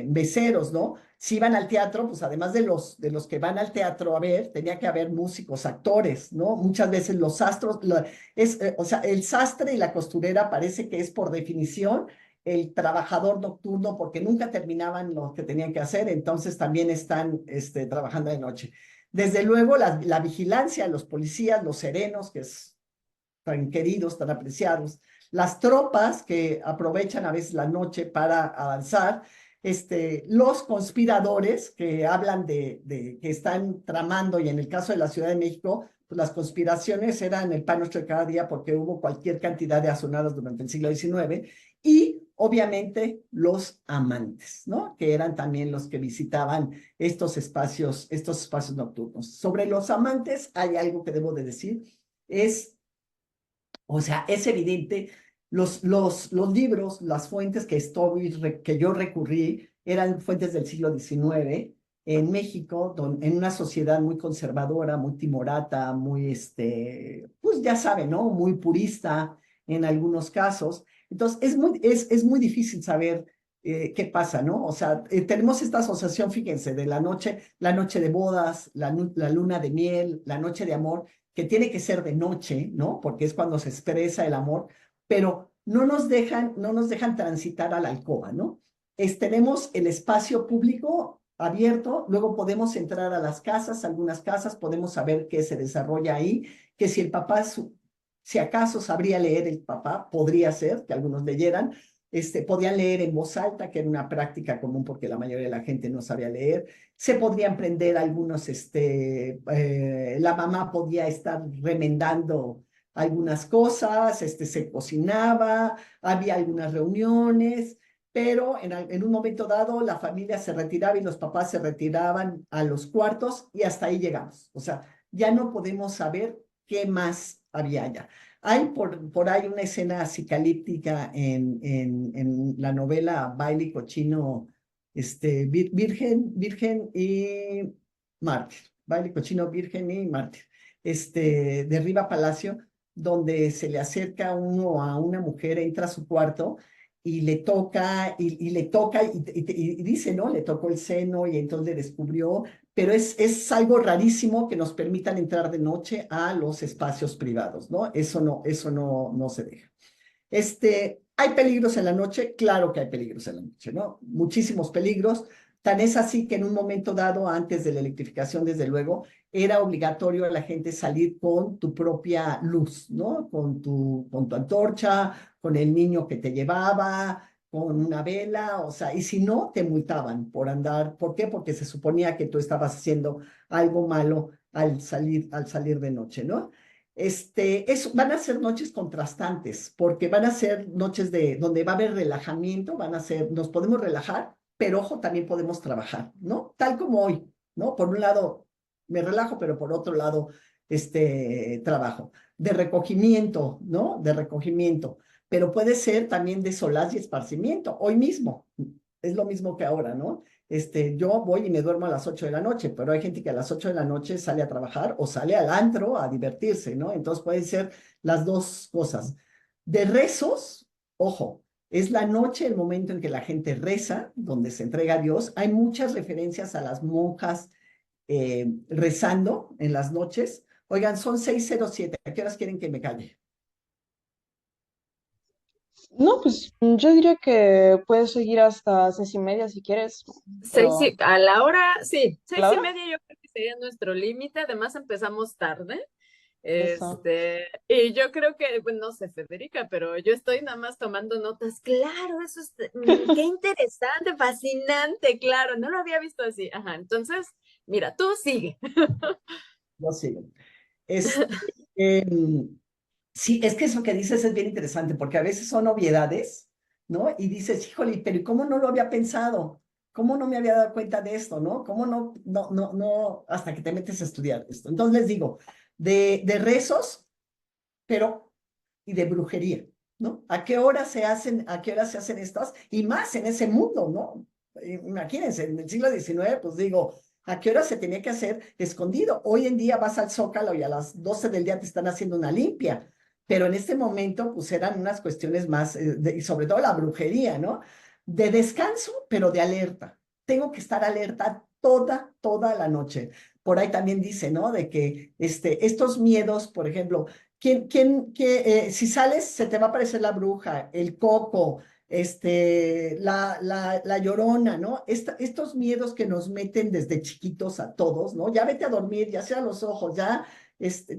meseros, ¿no? Si iban al teatro, pues además de los que van al teatro a ver, tenía que haber músicos, actores, ¿no? Muchas veces los astros, o sea, el sastre y la costurera parece que es por definición el trabajador nocturno porque nunca terminaban lo que tenían que hacer, entonces también están trabajando de noche. Desde luego, la vigilancia, los policías, los serenos, que es tan queridos, tan apreciados, las tropas que aprovechan a veces la noche para avanzar, los conspiradores que hablan que están tramando, y en el caso de la Ciudad de México, pues las conspiraciones eran el pan nuestro de cada día porque hubo cualquier cantidad de azonadas durante el siglo XIX, y obviamente los amantes, ¿no? Que eran también los que visitaban estos espacios nocturnos. Sobre los amantes hay algo que debo de decir, o sea, es evidente, los libros, las fuentes que yo recurrí, eran fuentes del siglo XIX en México, en una sociedad muy conservadora, muy timorata, muy, pues ya saben, ¿no? Muy purista en algunos casos. Entonces, es muy difícil saber qué pasa, ¿no? O sea, tenemos esta asociación, fíjense, de la noche de bodas, la luna de miel, la noche de amor, que tiene que ser de noche, ¿no? Porque es cuando se expresa el amor, pero no nos dejan transitar a la alcoba, ¿no? Tenemos el espacio público abierto, luego podemos entrar a las casas, algunas casas, podemos saber qué se desarrolla ahí, que si el papá, si acaso sabría leer el papá, podría ser que algunos leyeran, podían leer en voz alta, que era una práctica común porque la mayoría de la gente no sabía leer. Se podrían prender algunos, la mamá podía estar remendando algunas cosas, se cocinaba, había algunas reuniones, pero en un momento dado la familia se retiraba y los papás se retiraban a los cuartos y hasta ahí llegamos. O sea, ya no podemos saber qué más había allá. Hay por ahí una escena psicalíptica en la novela Baile y Cochino, Virgen y Mártir, Baile, Cochino, Virgen y Mártir, de Riva Palacio, donde se le acerca uno a una mujer, entra a su cuarto y le toca, y dice, ¿no? Le tocó el seno y entonces le descubrió, pero es algo rarísimo que nos permitan entrar de noche a los espacios privados, ¿no? Eso no se deja. ¿Hay peligros en la noche? Claro que hay peligros en la noche, ¿no? Muchísimos peligros. Tan es así que en un momento dado, antes de la electrificación, desde luego, era obligatorio a la gente salir con tu propia luz, ¿no? Con tu antorcha, con el niño que te llevaba, con una vela, o sea, y si no, te multaban por andar. ¿Por qué? Porque se suponía que tú estabas haciendo algo malo al salir de noche, ¿no? Van a ser noches contrastantes, porque van a ser noches donde va a haber relajamiento, nos podemos relajar, pero ojo, también podemos trabajar, ¿no? Tal como hoy, ¿no? Por un lado me relajo, pero por otro lado, trabajo. De recogimiento, ¿no? De recogimiento, pero puede ser también de solaz y esparcimiento, hoy mismo, es lo mismo que ahora, ¿no? Yo voy y me duermo a las 8 de la noche, pero hay gente que a las 8 de la noche sale a trabajar o sale al antro a divertirse, ¿no? Entonces pueden ser las dos cosas. De rezos, ojo, es la noche el momento en que la gente reza, donde se entrega a Dios. Hay muchas referencias a las monjas rezando en las noches. Oigan, son 6:07. ¿A qué horas quieren que me calle? No, pues yo diría que puedes seguir hasta 6:30 si quieres, pero A la hora, sí, ¿a la seis y hora? media yo creo que sería nuestro límite. Además empezamos tarde. Eso. Y yo creo que, bueno, no sé, Federica, pero yo estoy nada más tomando notas. Claro, eso es, qué interesante, fascinante, claro, no lo había visto así. Ajá, entonces, mira, tú sigue. No sigo. Este, em, Sí, es que eso que dices es bien interesante, porque a veces son obviedades, ¿no? Y dices, híjole, pero ¿y cómo no lo había pensado? ¿Cómo no me había dado cuenta de esto, no? ¿Cómo no, hasta que te metes a estudiar esto? Entonces les digo, de rezos, pero, y de brujería, ¿no? ¿A qué hora se hacen estas? Y más en ese mundo, ¿no? Imagínense, en el siglo XIX, pues digo, ¿a qué hora se tenía que hacer escondido? Hoy en día vas al Zócalo y a las 12 del día te están haciendo una limpia, pero en este momento, pues eran unas cuestiones más, y sobre todo la brujería, ¿no? De descanso, pero de alerta. Tengo que estar alerta toda la noche. Por ahí también dice, ¿no? De que estos miedos, por ejemplo, si sales, se te va a aparecer la bruja, el coco, la llorona, ¿no? Estos miedos que nos meten desde chiquitos a todos, ¿no? Ya vete a dormir, ya cierra los ojos, ya,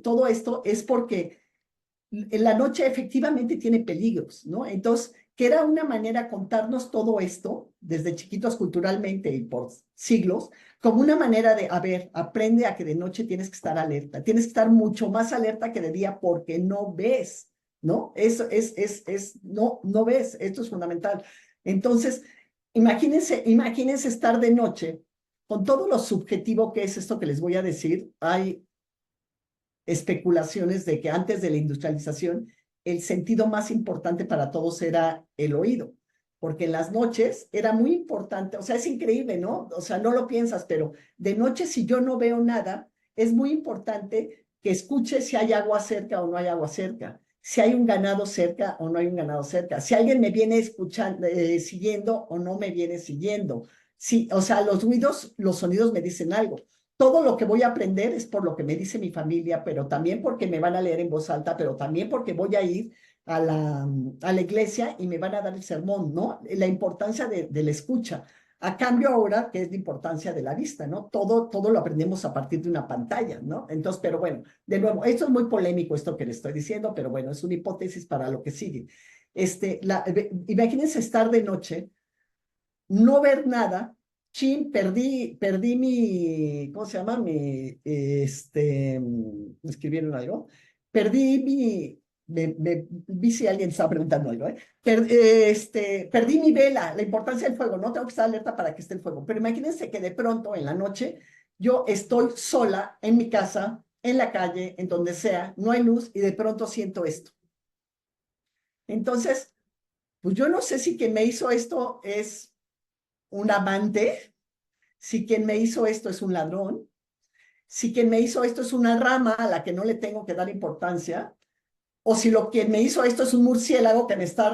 todo esto es porque en la noche efectivamente tiene peligros, ¿no? Entonces, que era una manera contarnos todo esto, desde chiquitos culturalmente y por siglos, como una manera de, a ver, aprende a que de noche tienes que estar alerta, tienes que estar mucho más alerta que de día porque no ves, ¿no? Eso no ves, esto es fundamental. Entonces, imagínense estar de noche con todo lo subjetivo que es esto que les voy a decir. Hay especulaciones de que antes de la industrialización el sentido más importante para todos era el oído, porque en las noches era muy importante, o sea, es increíble, ¿no? O sea, no lo piensas, pero de noche si yo no veo nada, es muy importante que escuche si hay agua cerca o no hay agua cerca, si hay un ganado cerca o no hay un ganado cerca, si alguien me viene escuchando, siguiendo o no me viene siguiendo. Sí, o sea, los ruidos, los sonidos me dicen algo. Todo lo que voy a aprender es por lo que me dice mi familia, pero también porque me van a leer en voz alta, pero también porque voy a ir a la iglesia y me van a dar el sermón, ¿no? La importancia de la escucha. A cambio ahora, que es la importancia de la vista, ¿no? Todo lo aprendemos a partir de una pantalla, ¿no? Entonces, pero bueno, de nuevo, esto es muy polémico, esto que le estoy diciendo, pero bueno, es una hipótesis para lo que sigue. Imagínense estar de noche, no ver nada. Chin, perdí mi, ¿cómo se llama? Me escribieron algo. Perdí vi si alguien estaba preguntando algo, ¿eh? Perdí mi vela, la importancia del fuego, no tengo que estar alerta para que esté el fuego, pero imagínense que de pronto en la noche yo estoy sola en mi casa, en la calle, en donde sea, no hay luz y de pronto siento esto. Entonces, pues yo no sé si quien me hizo esto es un amante, si quien me hizo esto es un ladrón, si quien me hizo esto es una rama a la que no le tengo que dar importancia, o si lo que me hizo esto es un murciélago que me está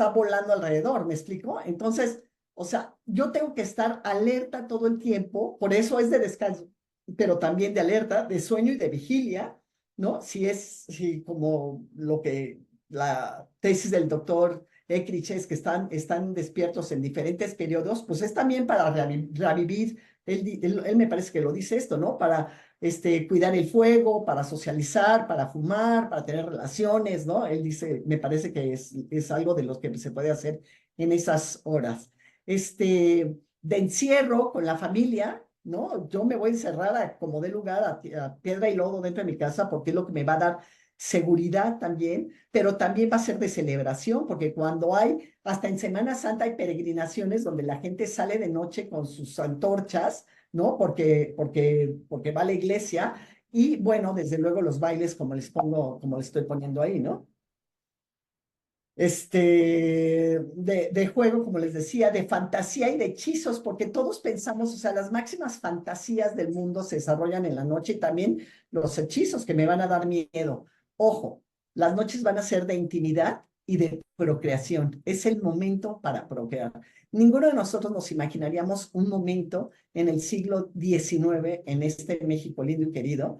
volando alrededor, ¿me explico? Entonces, o sea, yo tengo que estar alerta todo el tiempo, por eso es de descanso, pero también de alerta, de sueño y de vigilia, ¿no? Si como lo que la tesis del doctor Ekrich es que están despiertos en diferentes periodos, pues es también para revivir, él me parece que lo dice esto, ¿no? Para cuidar el fuego, para socializar, para fumar, para tener relaciones, ¿no? Él dice, me parece que es algo de lo que se puede hacer en esas horas. De encierro con la familia, ¿no? Yo me voy a encerrar como dé lugar a piedra y lodo dentro de mi casa porque es lo que me va a dar seguridad también, pero también va a ser de celebración, porque cuando hasta en Semana Santa hay peregrinaciones donde la gente sale de noche con sus antorchas, ¿no? Porque va a la iglesia y bueno, desde luego los bailes como les estoy poniendo ahí, ¿no? De juego, como les decía, de fantasía y de hechizos, porque todos pensamos, o sea, las máximas fantasías del mundo se desarrollan en la noche y también los hechizos que me van a dar miedo. Ojo, las noches van a ser de intimidad y de procreación. Es el momento para procrear. Ninguno de nosotros nos imaginaríamos un momento en el siglo XIX, en este México lindo y querido,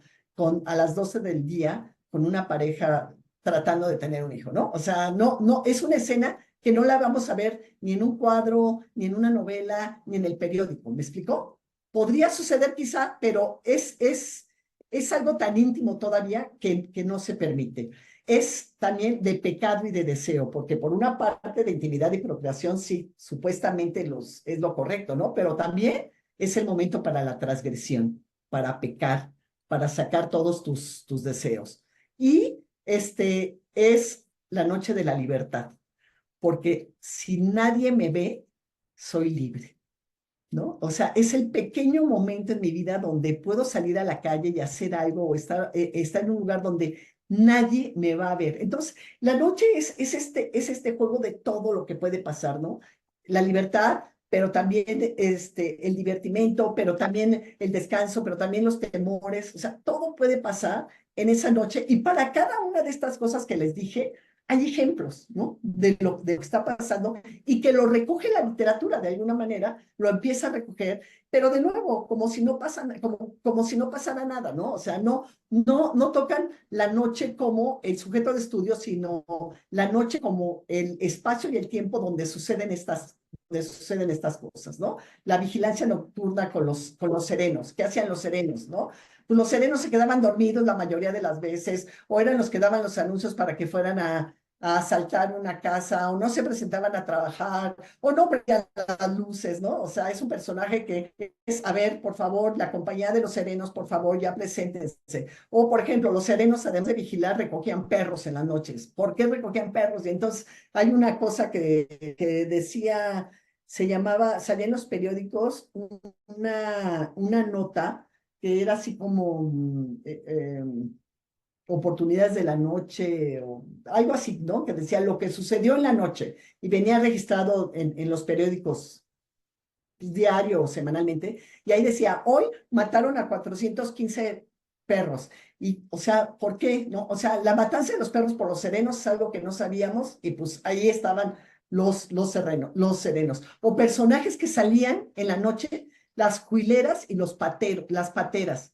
a las 12 del día, con una pareja tratando de tener un hijo, ¿no? O sea, no, es una escena que no la vamos a ver ni en un cuadro, ni en una novela, ni en el periódico, ¿me explicó? Podría suceder quizá, pero es algo tan íntimo todavía que no se permite. Es también de pecado y de deseo, porque por una parte de intimidad y procreación, sí, supuestamente es lo correcto, ¿no? Pero también es el momento para la transgresión, para pecar, para sacar todos tus deseos. Y es la noche de la libertad, porque si nadie me ve, soy libre, ¿no? O sea, es el pequeño momento en mi vida donde puedo salir a la calle y hacer algo o estar en un lugar donde nadie me va a ver. Entonces, la noche es este juego de todo lo que puede pasar, ¿no? La libertad, pero también el divertimento, pero también el descanso, pero también los temores, o sea, todo puede pasar en esa noche y para cada una de estas cosas que les dije, hay ejemplos, ¿no? De lo que está pasando y que lo recoge la literatura de alguna manera, lo empieza a recoger, pero de nuevo, como si no pasara nada, ¿no? O sea, no tocan la noche como el sujeto de estudio, sino la noche como el espacio y el tiempo donde suceden estas cosas, ¿no? La vigilancia nocturna con los serenos. ¿Qué hacían los serenos, no? Pues los serenos se quedaban dormidos la mayoría de las veces, o eran los que daban los anuncios para que fueran a asaltar una casa, o no se presentaban a trabajar, o no prendían las luces, ¿no? O sea, es un personaje que es, a ver, por favor, la compañía de los serenos, por favor, ya preséntense. O, por ejemplo, los serenos, además de vigilar, recogían perros en las noches. ¿Por qué recogían perros? Y entonces hay una cosa que decía, salía en los periódicos una nota que era así como oportunidades de la noche o algo así, ¿no? Que decía lo que sucedió en la noche y venía registrado en los periódicos diario o semanalmente y ahí decía, hoy mataron a 415 perros. Y, o sea, ¿por qué? ¿No? O sea, la matanza de los perros por los serenos es algo que no sabíamos y pues ahí estaban los serenos. O personajes que salían en la noche, las cuileras y las pateras.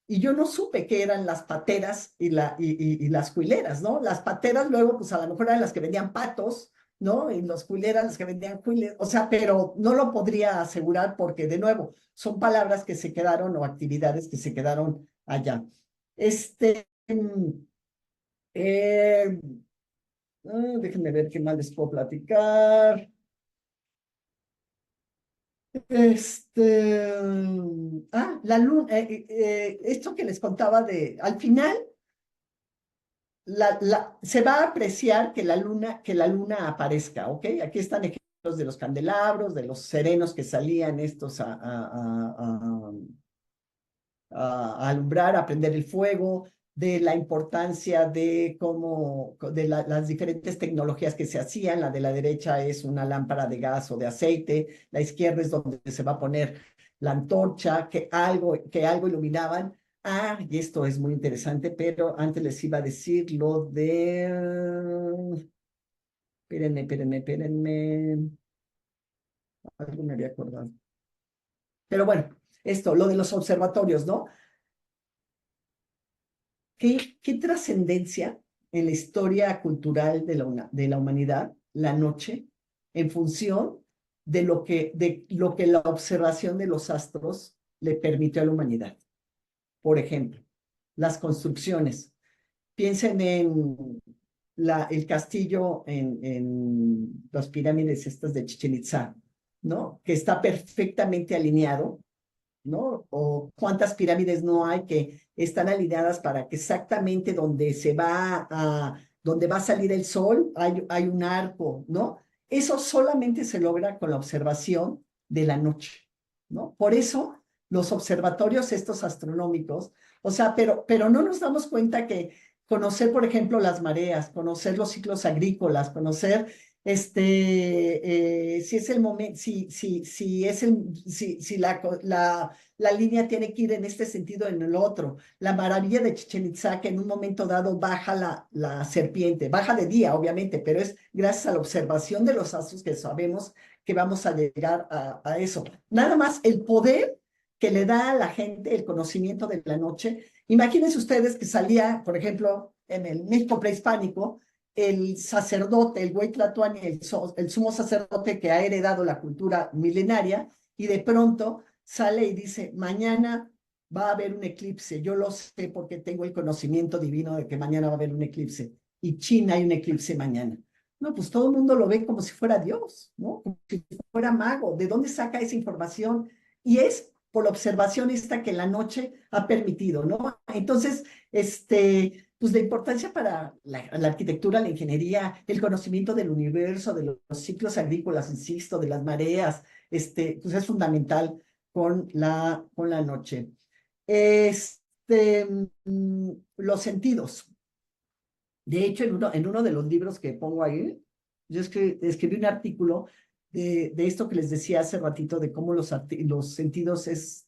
Y yo no supe qué eran las pateras y las cuileras, ¿no? Las pateras luego, pues a lo mejor eran las que vendían patos, ¿no? Y los cuileras las que vendían cuiles, o sea, pero no lo podría asegurar porque, de nuevo, son palabras que se quedaron o actividades que se quedaron allá. Eh, Déjenme ver qué más les puedo platicar. La luna, esto que les contaba al final, se va a apreciar que la luna aparezca, ¿ok? Aquí están ejemplos de los candelabros, de los serenos que salían estos a alumbrar, a prender el fuego, de la importancia de las diferentes tecnologías que se hacían. La de la derecha es una lámpara de gas o de aceite, la izquierda es donde se va a poner la antorcha, que algo iluminaban. Y esto es muy interesante, pero antes les iba a decir lo de... Espérenme. Algo me había acordado. Pero bueno, lo de los observatorios, ¿no? ¿Qué trascendencia en la historia cultural de la humanidad, la noche, en función de lo que la observación de los astros le permitió a la humanidad? Por ejemplo, las construcciones. Piensen en el castillo en las pirámides estas de Chichén Itzá, ¿no? Que está perfectamente alineado, ¿no? O cuántas pirámides no hay que están alineadas para que exactamente donde va a salir el sol, hay un arco, ¿no? Eso solamente se logra con la observación de la noche, ¿no? Por eso los observatorios estos astronómicos, o sea, pero no nos damos cuenta que conocer, por ejemplo, las mareas, conocer los ciclos agrícolas, conocer si es el momento, si la línea tiene que ir en este sentido o en el otro. La maravilla de Chichén Itzá, que en un momento dado baja la serpiente, baja de día, obviamente, pero es gracias a la observación de los astros que sabemos que vamos a llegar a eso. Nada más el poder que le da a la gente el conocimiento de la noche. Imagínense ustedes que salía, por ejemplo, en el México prehispánico, el sacerdote, el Güey Tlatoani, el sumo sacerdote que ha heredado la cultura milenaria, y de pronto sale y dice, mañana va a haber un eclipse, yo lo sé porque tengo el conocimiento divino de que mañana va a haber un eclipse, y China hay un eclipse mañana. No, pues todo el mundo lo ve como si fuera Dios, ¿no? Como si fuera mago. ¿De dónde saca esa información? Y es por la observación esta que la noche ha permitido, ¿no? Entonces, pues la importancia para la arquitectura, la ingeniería, el conocimiento del universo, de los ciclos agrícolas, insisto, de las mareas, pues es fundamental con la noche. Los sentidos. De hecho, en uno de los libros que pongo ahí, yo escribí un artículo de esto que les decía hace ratito, de cómo los sentidos es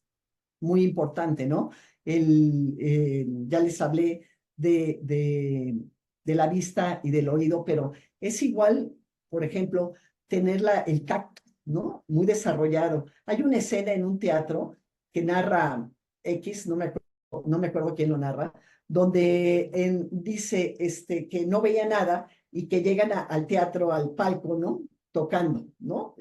muy importante, ¿no? Ya les hablé de la vista y del oído, pero es igual, por ejemplo, tener el tacto, ¿no? Muy desarrollado. Hay una escena en un teatro que narra X, no me acuerdo quién lo narra, donde dice que no veía nada y que llegan al teatro, al palco, ¿no? Tocando, ¿no?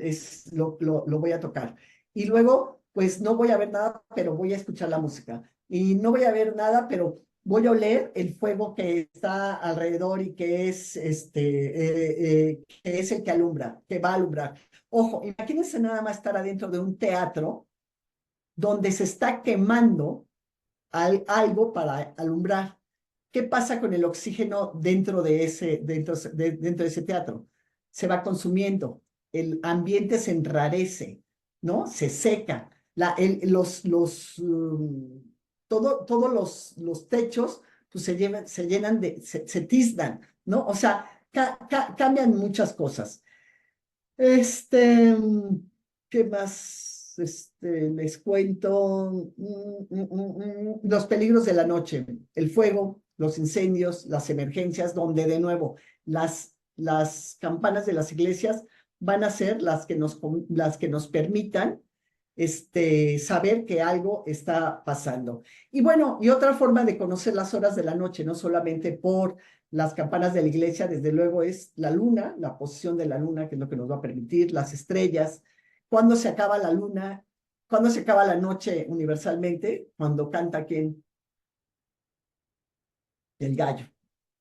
Lo voy a tocar. Y luego, pues no voy a ver nada, pero voy a escuchar la música. Y no voy a ver nada, pero voy a oler el fuego que está alrededor y que es el que alumbra, que va a alumbrar. Ojo, imagínense nada más estar adentro de un teatro donde se está quemando algo para alumbrar. ¿Qué pasa con el oxígeno dentro de ese teatro? Se va consumiendo, el ambiente se enrarece, ¿no? Se seca. Todos los techos pues, se llenan se tiznan, ¿no? O sea, cambian muchas cosas. ¿Qué más? Les cuento los peligros de la noche, el fuego, los incendios, las emergencias, donde de nuevo las campanas de las iglesias van a ser las que nos permitan saber que algo está pasando. Y bueno, y otra forma de conocer las horas de la noche, no solamente por las campanas de la iglesia, desde luego es la luna, la posición de la luna, que es lo que nos va a permitir, las estrellas, cuándo se acaba la luna, cuándo se acaba la noche universalmente, cuando canta quién, el gallo,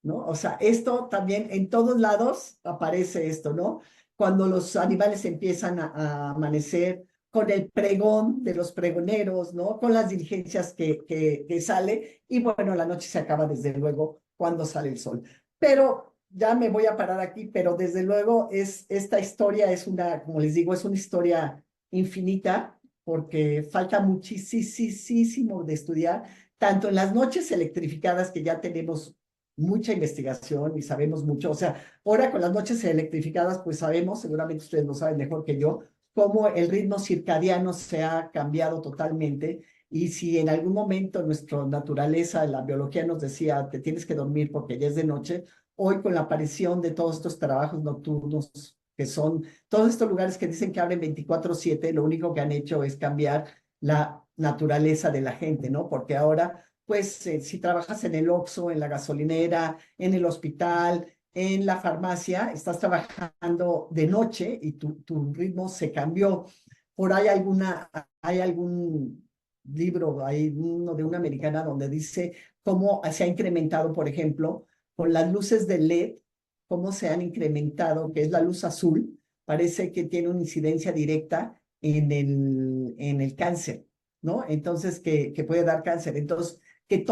¿no? O sea, esto también en todos lados aparece esto, ¿no? Cuando los animales empiezan a amanecer, con el pregón de los pregoneros, ¿no? Con las diligencias que sale, y bueno, la noche se acaba desde luego cuando sale el sol. Pero ya me voy a parar aquí, pero desde luego esta historia es como les digo, es una historia infinita, porque falta muchísimo de estudiar, tanto en las noches electrificadas, que ya tenemos mucha investigación y sabemos mucho, o sea, ahora con las noches electrificadas, pues sabemos, seguramente ustedes lo saben mejor que yo, cómo el ritmo circadiano se ha cambiado totalmente, y si en algún momento nuestra naturaleza, la biología nos decía, te tienes que dormir porque ya es de noche, hoy con la aparición de todos estos trabajos nocturnos, que son todos estos lugares que dicen que abren 24/7, lo único que han hecho es cambiar la naturaleza de la gente, ¿no? Porque ahora, pues, si trabajas en el Oxxo, en la gasolinera, en el hospital, en la farmacia, estás trabajando de noche y tu ritmo se cambió. Por ahí hay algún libro, hay uno de una americana donde dice cómo se ha incrementado, por ejemplo, con las luces de LED, cómo se han incrementado, que es la luz azul, parece que tiene una incidencia directa en el cáncer, ¿no? Entonces, que puede dar cáncer. Entonces, que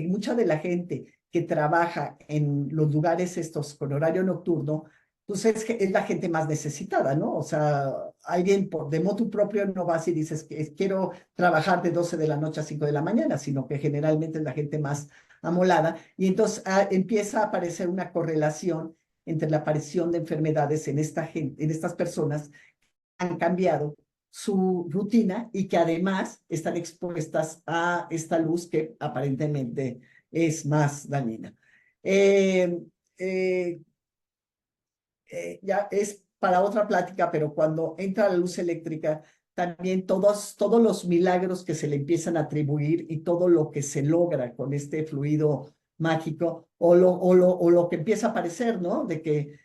mucha de la gente que trabaja en los lugares estos con horario nocturno, pues es la gente más necesitada, ¿no? O sea, alguien de motu propio no vas y dices que quiero trabajar de 12 de la noche a 5 de la mañana, sino que generalmente es la gente más amolada, y entonces empieza a aparecer una correlación entre la aparición de enfermedades en estas personas que han cambiado su rutina y que además están expuestas a esta luz que aparentemente es más dañina. Ya es para otra plática, pero cuando entra la luz eléctrica, también todos los milagros que se le empiezan a atribuir y todo lo que se logra con este fluido mágico, o lo que empieza a aparecer, ¿no? De que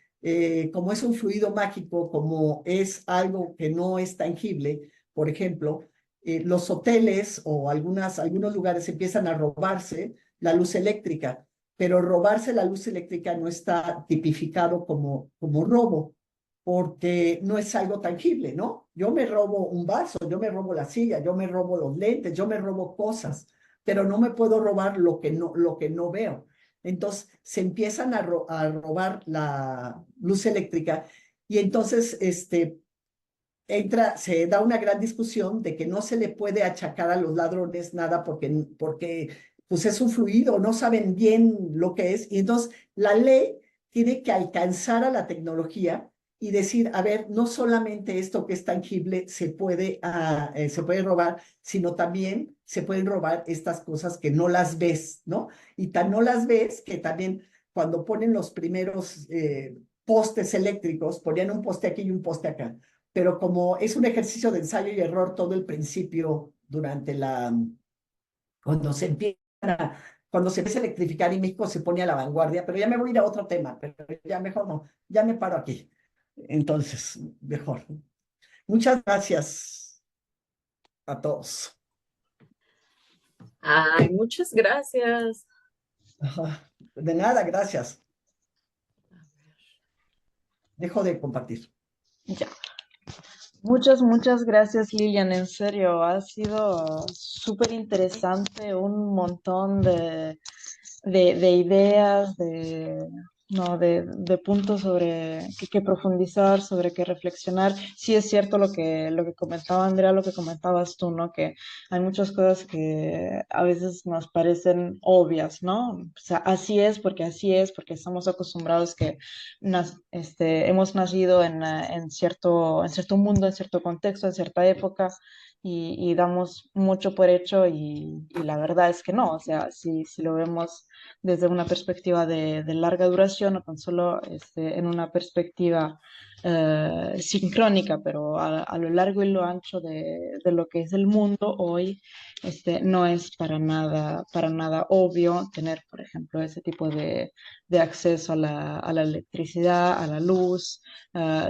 como es un fluido mágico, como es algo que no es tangible, por ejemplo, los hoteles o algunos lugares empiezan a robarse la luz eléctrica, pero robarse la luz eléctrica no está tipificado como robo, porque no es algo tangible, ¿no? Yo me robo un vaso, yo me robo la silla, yo me robo los lentes, yo me robo cosas, pero no me puedo robar lo que no veo. Entonces se empiezan a robar la luz eléctrica y entonces se da una gran discusión de que no se le puede achacar a los ladrones nada porque pues es un fluido, no saben bien lo que es. Y entonces la ley tiene que alcanzar a la tecnología y decir, a ver, no solamente esto que es tangible se puede robar, sino también se pueden robar estas cosas que no las ves, ¿no? Y tan no las ves que también cuando ponen los primeros postes eléctricos, ponían un poste aquí y un poste acá, pero como es un ejercicio de ensayo y error todo el principio cuando se empieza cuando se empieza a electrificar y México se pone a la vanguardia, pero ya me voy a ir a otro tema, pero ya mejor no, ya me paro aquí. Entonces, mejor. Muchas gracias a todos. Ay, muchas gracias. De nada, gracias. Dejo de compartir. Ya. Muchas gracias, Lilian. En serio, ha sido súper interesante, un montón de ideas, no, de puntos sobre que profundizar, sobre qué reflexionar. Sí es cierto lo que comentaba Andrea, lo que comentabas tú, ¿no? Que hay muchas cosas que a veces nos parecen obvias, ¿no? O sea, así es, porque estamos acostumbrados que hemos nacido en cierto mundo, en cierto contexto, en cierta época. Y damos mucho por hecho y la verdad es que no, o sea, si lo vemos desde una perspectiva de larga duración o tan solo en una perspectiva sincrónica, pero a lo largo y lo ancho de lo que es el mundo hoy, no es para nada obvio tener, por ejemplo, ese tipo de acceso a la electricidad, a la luz,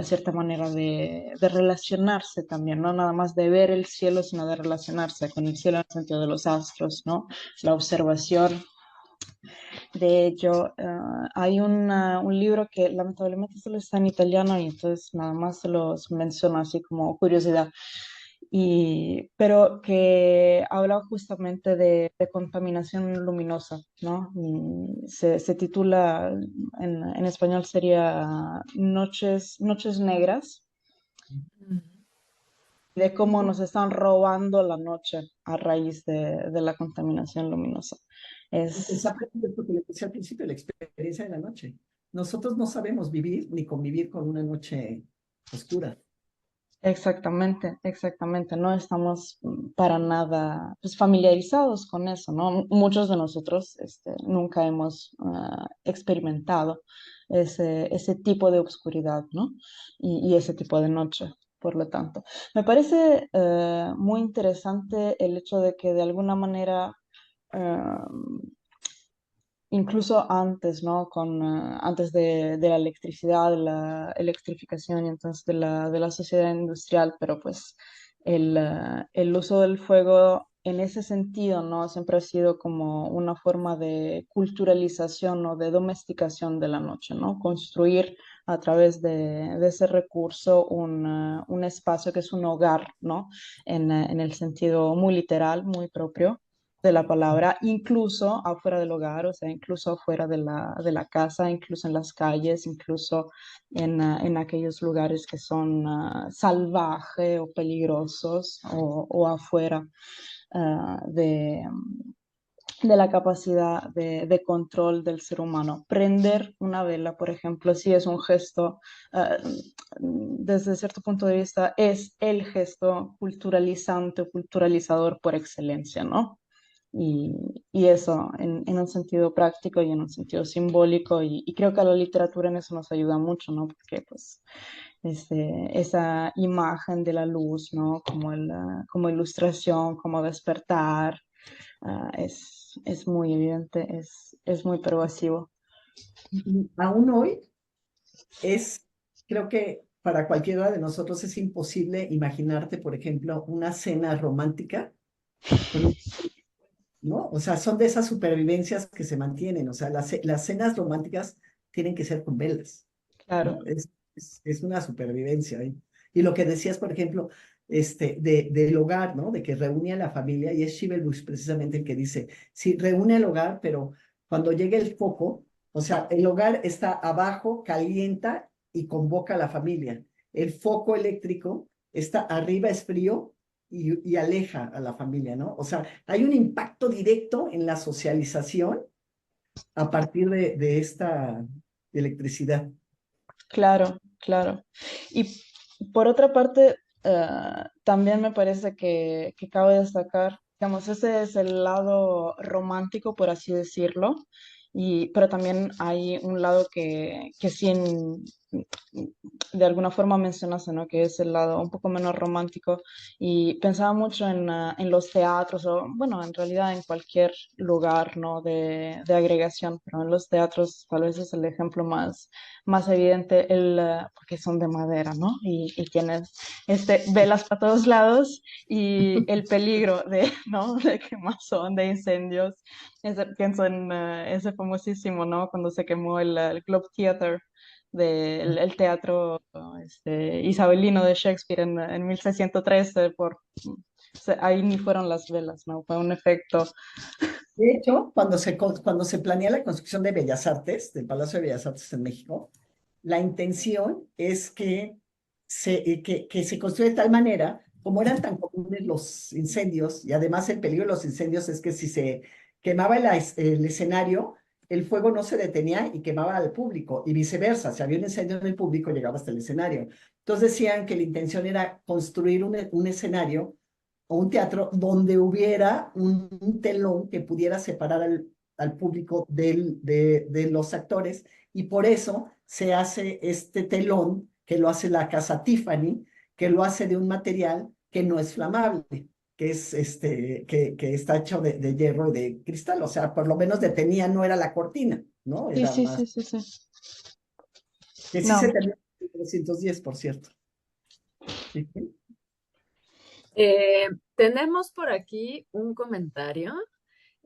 cierta manera de relacionarse también, no nada más de ver el cielo, sino de relacionarse con el cielo en el sentido de los astros, ¿no? La observación. De hecho, hay un libro que lamentablemente solo está en italiano y entonces nada más se los menciono así como curiosidad, pero que habla justamente de contaminación luminosa, ¿no? Y se titula, en español sería Noches Negras, de cómo nos están robando la noche a raíz de la contaminación luminosa. Es Exactamente lo que le decía al principio, la experiencia de la noche. Nosotros no sabemos vivir ni convivir con una noche oscura. exactamente, exactamente. No estamos para nada pues, familiarizados con eso, ¿no? Muchos de nosotros nunca hemos experimentado ese tipo de oscuridad, ¿no? Y ese tipo de noche, por lo tanto. Me parece muy interesante el hecho de que de alguna manera eh, incluso antes, ¿no? Antes de la electricidad, de la electrificación y entonces de la sociedad industrial, pero pues el uso del fuego en ese sentido, ¿no? Siempre ha sido como una forma de culturalización o de domesticación de la noche, ¿no? Construir a través de ese recurso un espacio que es un hogar, ¿no? En el sentido muy literal, muy propio de la palabra, incluso afuera del hogar, o sea, incluso afuera de la casa, incluso en las calles, incluso en aquellos lugares que son salvajes o peligrosos o afuera de la capacidad de control del ser humano. Prender una vela, por ejemplo, sí es un gesto, desde cierto punto de vista, es el gesto culturalizante o culturalizador por excelencia, ¿no? Y, y eso en un sentido práctico y en un sentido simbólico y creo que la literatura en eso nos ayuda mucho, ¿no? Porque pues esa imagen de la luz, ¿no? Como ilustración, como despertar, es muy evidente, es muy pervasivo. Y aún hoy creo que para cualquiera de nosotros es imposible imaginarte, por ejemplo, una cena romántica con un, ¿no? O sea, son de esas supervivencias que se mantienen. O sea, las cenas románticas tienen que ser con velas, Claro, ¿no? Es una supervivencia ahí. Y lo que decías, por ejemplo, del hogar, ¿no? De que reúne a la familia, y es Shibel Bush precisamente el que dice, sí, reúne al hogar, pero Cuando llega el foco, o sea, el hogar está abajo, calienta y convoca a la familia. El foco eléctrico está arriba, es frío y aleja a la familia, ¿no? O sea, hay un impacto directo en la socialización a partir de esta electricidad. Claro, claro. Y por otra parte, también me parece que cabe destacar, digamos, ese es el lado romántico, por así decirlo, pero también hay un lado que sí de alguna forma mencionaste, ¿no? Que es el lado un poco menos romántico y pensaba mucho en los teatros o, bueno, en realidad en cualquier lugar, ¿no? De agregación, pero en los teatros tal vez es el ejemplo más evidente, porque son de madera, ¿no? Y tienes velas para todos lados y el peligro de, ¿no? De quemazón, de incendios. Pienso en ese famosísimo, ¿no? Cuando se quemó el Globe Theatre el teatro isabelino de Shakespeare en 1613 ahí ni fueron las velas, ¿no? Fue un efecto. De hecho, cuando se planea la construcción de Bellas Artes, del Palacio de Bellas Artes en México, la intención es que se construya de tal manera, como eran tan comunes los incendios, y además el peligro de los incendios es que si se quemaba el escenario, el fuego no se detenía y quemaba al público, y viceversa, si había un incendio en el público, llegaba hasta el escenario. Entonces decían que la intención era construir un escenario o un teatro donde hubiera un telón que pudiera separar al público de los actores, y por eso se hace este telón que lo hace la casa Tiffany, que lo hace de un material que no es flamable, que es que está hecho de hierro y de cristal, o sea, por lo menos detenía, no era la cortina, ¿no? Sí, Era sí, más, sí, sí, sí. que sí se No. terminó en 310, por cierto. ¿Sí? Tenemos por aquí un comentario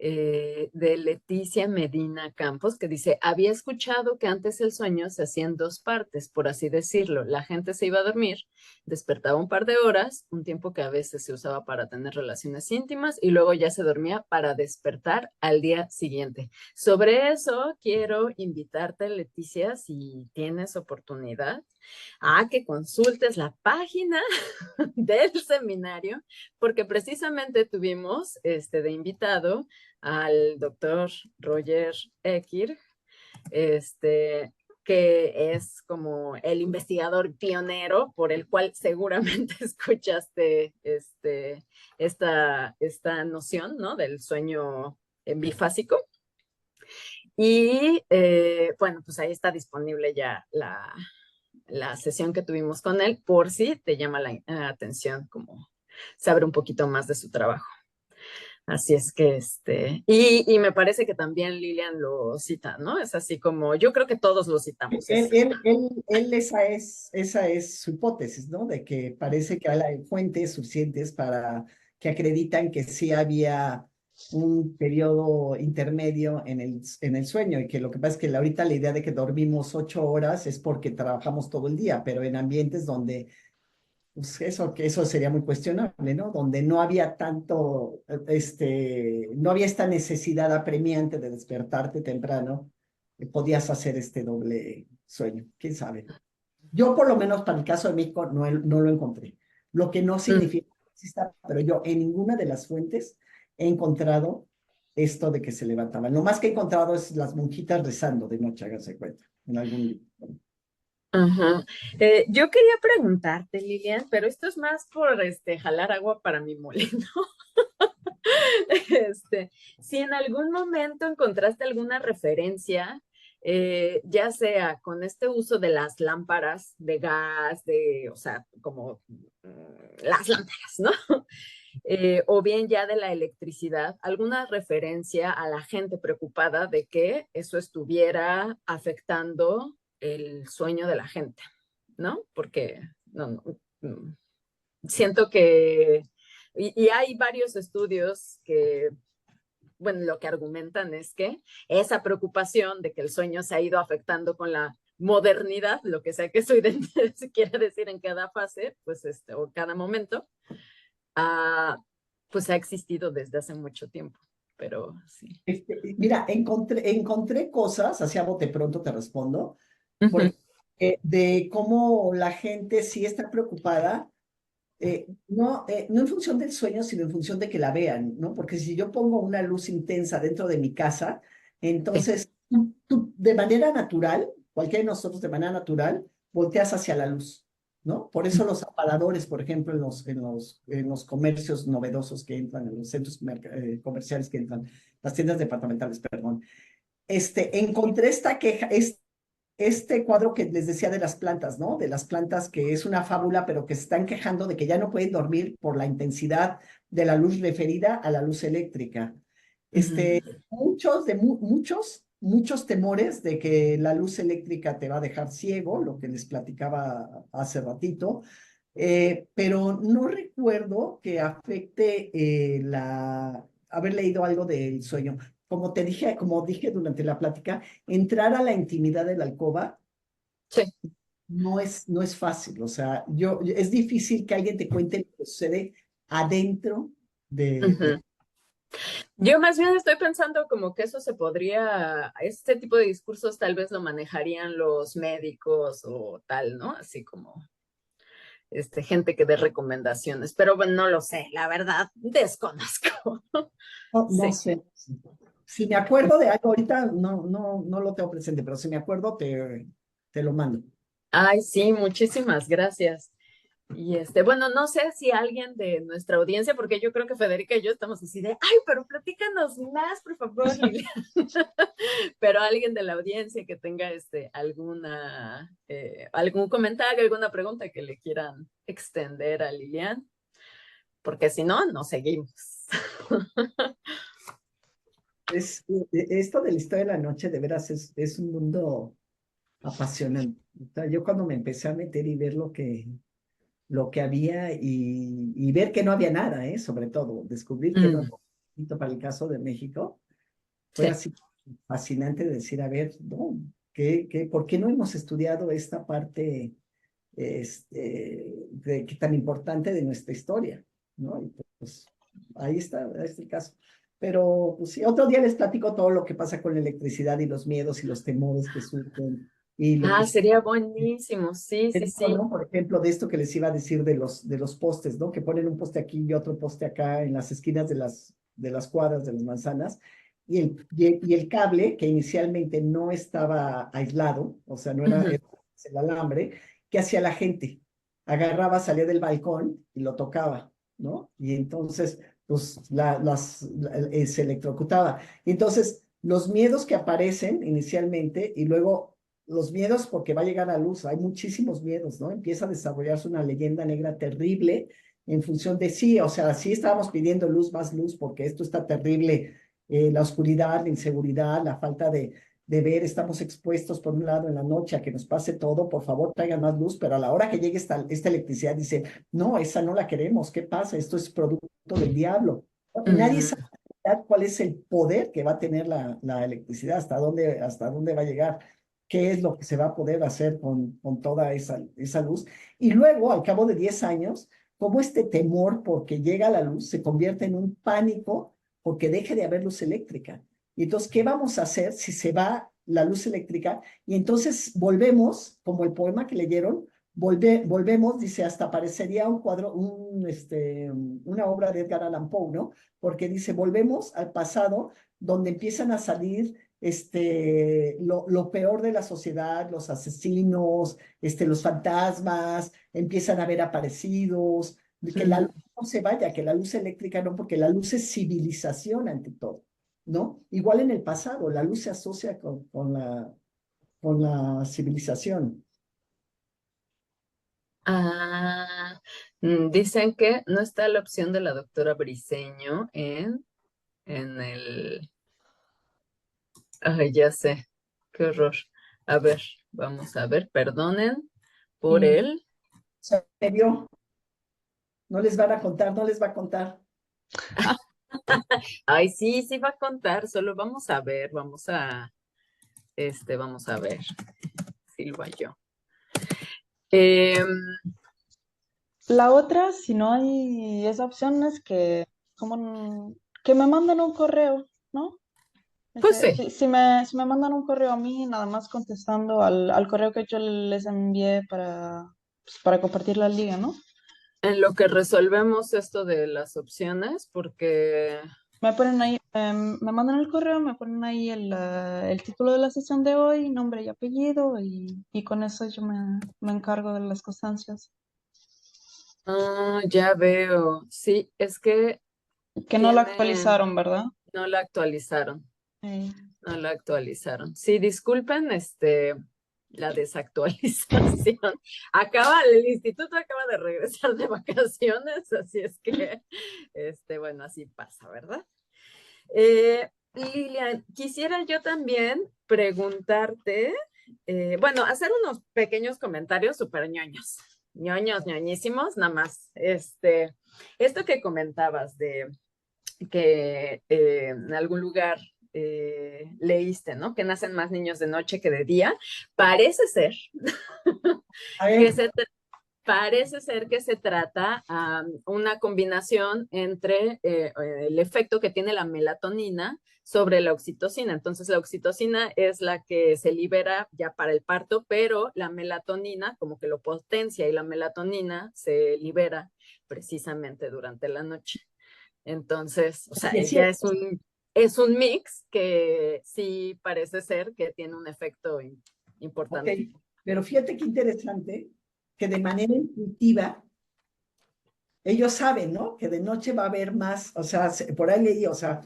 de Leticia Medina Campos, que dice, había escuchado que antes el sueño se hacía en dos partes, por así decirlo. La gente se iba a dormir, despertaba un par de horas, un tiempo que a veces se usaba para tener relaciones íntimas, y luego ya se dormía para despertar al día siguiente. Sobre eso quiero invitarte, Leticia, si tienes oportunidad, a que consultes la página del seminario, porque precisamente tuvimos de invitado al doctor Roger Ekirch, que es como el investigador pionero por el cual seguramente escuchaste esta noción, ¿no? Del sueño bifásico. Y bueno, pues ahí está disponible ya la sesión que tuvimos con él, por si te llama la atención como saber un poquito más de su trabajo. Así es que y me parece que también Lilian lo cita, ¿no? Es así como, yo creo que todos lo citamos. Esa es su hipótesis, ¿no? De que parece que hay fuentes suficientes para que acreditan que sí había un periodo intermedio en el sueño, y que lo que pasa es que ahorita la idea de que dormimos 8 horas es porque trabajamos todo el día, pero en ambientes donde pues eso sería muy cuestionable, ¿no? Donde no había tanto, no había esta necesidad apremiante de despertarte temprano, podías hacer este doble sueño, quién sabe. Yo por lo menos para el caso de México no lo encontré, lo que no significa que exista, pero yo en ninguna de las fuentes he encontrado esto de que se levantaban. Lo más que he encontrado es las monjitas rezando de noche, háganse cuenta, en algún libro. Ajá. Yo quería preguntarte, Lilian, pero esto es más por jalar agua para mi molino. Si en algún momento encontraste alguna referencia, ya sea con este uso de las lámparas de gas, o sea, como las lámparas, ¿no? O bien ya de la electricidad, alguna referencia a la gente preocupada de que eso estuviera afectando el sueño de la gente, ¿no? Porque siento que, y hay varios estudios que, bueno, lo que argumentan es que esa preocupación de que el sueño se ha ido afectando con la modernidad, lo que sea que eso quiera decir en cada fase, pues o cada momento, pues ha existido desde hace mucho tiempo. pero sí. Mira, encontré cosas, así a bote pronto te respondo, Ujú, de cómo la gente sí está preocupada, no en función del sueño, sino en función de que la vean, ¿no? Porque si yo pongo una luz intensa dentro de mi casa, sí. entonces tú de manera natural, cualquiera de nosotros de manera natural, volteas hacia la luz, ¿no? Por eso los aparadores, por ejemplo, en los comercios novedosos que entran, en los centros comerciales que entran, las tiendas departamentales, perdón. Encontré esta queja, este cuadro que les decía de las plantas, ¿no? De las plantas que es una fábula, pero que se están quejando de que ya no pueden dormir por la intensidad de la luz referida a la luz eléctrica. Mm, Muchos temores de que la luz eléctrica te va a dejar ciego, lo que les platicaba hace ratito, pero no recuerdo que afecte haber leído algo del sueño. Como dije durante la plática, entrar a la intimidad de la alcoba sí. no es fácil. O sea, es difícil que alguien te cuente lo que sucede adentro de. Ujú. Yo más bien estoy pensando como que eso se podría, este tipo de discursos tal vez lo manejarían los médicos o tal, ¿no? Así como gente que dé recomendaciones, pero bueno, no lo sé, la verdad, desconozco. No Sí. sé. Si me acuerdo de algo ahorita, no lo tengo presente, pero si me acuerdo, te lo mando. Ay, sí, muchísimas gracias. Y bueno, no sé si alguien de nuestra audiencia, porque yo creo que Federica y yo estamos así de, ay, pero platícanos más, por favor, Liliana. Pero alguien de la audiencia que tenga algún comentario, alguna pregunta que le quieran extender a Lilian, porque si no, no seguimos. Esto de la historia de la noche, de veras, es un mundo apasionante. O sea, yo cuando me empecé a meter y ver lo que había y ver que no había nada, sobre todo, descubrir que no Mm, había nada para el caso de México, fue sí. así fascinante de decir, a ver, no, ¿por qué no hemos estudiado esta parte que tan importante de nuestra historia? ¿No? Y pues ahí está el caso. Pero pues sí, otro día les platico todo lo que pasa con la electricidad y los miedos y los temores que surgen y lo que Ah, sería buenísimo, sí, sí, sí. ¿no? Por ejemplo, de esto que les iba a decir de los postes, ¿no? Que ponen un poste aquí y otro poste acá en las esquinas de las cuadras, de las manzanas, y el cable, que inicialmente no estaba aislado, o sea, no era Ujú, el alambre, ¿qué hacía la gente? Agarraba, salía del balcón y lo tocaba, ¿no? Y entonces, pues, se electrocutaba. Entonces, los miedos que aparecen inicialmente y luego los miedos porque va a llegar a luz, hay muchísimos miedos, ¿no? Empieza a desarrollarse una leyenda negra terrible en función de sí, o sea, sí estábamos pidiendo luz, más luz, porque esto está terrible, la oscuridad, la inseguridad, la falta de ver, estamos expuestos por un lado en la noche a que nos pase todo, por favor traigan más luz, pero a la hora que llegue esta electricidad dice, no, esa no la queremos, ¿qué pasa? Esto es producto del diablo. Y nadie ujú. sabe cuál es el poder que va a tener la electricidad, hasta dónde va a llegar, qué es lo que se va a poder hacer con toda esa luz. Y luego, al cabo de 10 años, cómo este temor porque llega la luz se convierte en un pánico porque deje de haber luz eléctrica. Y entonces, ¿qué vamos a hacer si se va la luz eléctrica? Y entonces volvemos, como el poema que leyeron, volvemos, dice, hasta parecería un cuadro, una obra de Edgar Allan Poe, ¿no? Porque dice, volvemos al pasado donde empiezan a salir lo peor de la sociedad, los asesinos, los fantasmas, empiezan a ver aparecidos, de que la luz Ujú. no se vaya, que la luz eléctrica no, porque la luz es civilización ante todo, ¿no? Igual en el pasado, la luz se asocia con la civilización. Ah, dicen que no está la opción de la doctora Briseño en el... Ay, ya sé, qué horror. A ver, vamos a ver, perdonen por Y él. se vio, no les van a contar, no les va a contar. Ay, sí, sí va a contar, solo vamos a ver, Silva yo. Em, La otra, si no hay esa opción, es que, que me manden un correo ¿no? Pues sí. Si me mandan un correo a mí, nada más contestando al correo que yo les envié para compartir la liga, ¿no? En lo que resolvemos esto de las opciones, porque Me ponen ahí, me mandan el correo, me ponen ahí el título de la sesión de hoy, nombre y apellido, y con eso yo me encargo de las constancias. ya veo. Sí, es que Que no la actualizaron, ¿verdad? no la actualizaron. Eh, No la actualizaron. Sí, disculpen, la desactualización. El instituto acaba de regresar de vacaciones, así es que, bueno, así pasa, ¿verdad? Lilian, quisiera yo también preguntarte, bueno, hacer unos pequeños comentarios súper ñoños, ñoñísimos, nada más. Esto que comentabas de que en algún lugar leíste, ¿no? Que nacen más niños de noche que de día. Parece ser A que ver, parece ser que se trata una combinación entre el efecto que tiene la melatonina sobre la oxitocina. Entonces, la oxitocina es la que se libera ya para el parto, pero la melatonina como que lo potencia y la melatonina se libera precisamente durante la noche. Entonces, o sea, es ya cierto, es un mix que sí parece ser que tiene un efecto ok, importante. pero fíjate qué interesante que de manera intuitiva ellos saben, ¿no? Que de noche va a haber más, o sea, por ahí leí, o sea,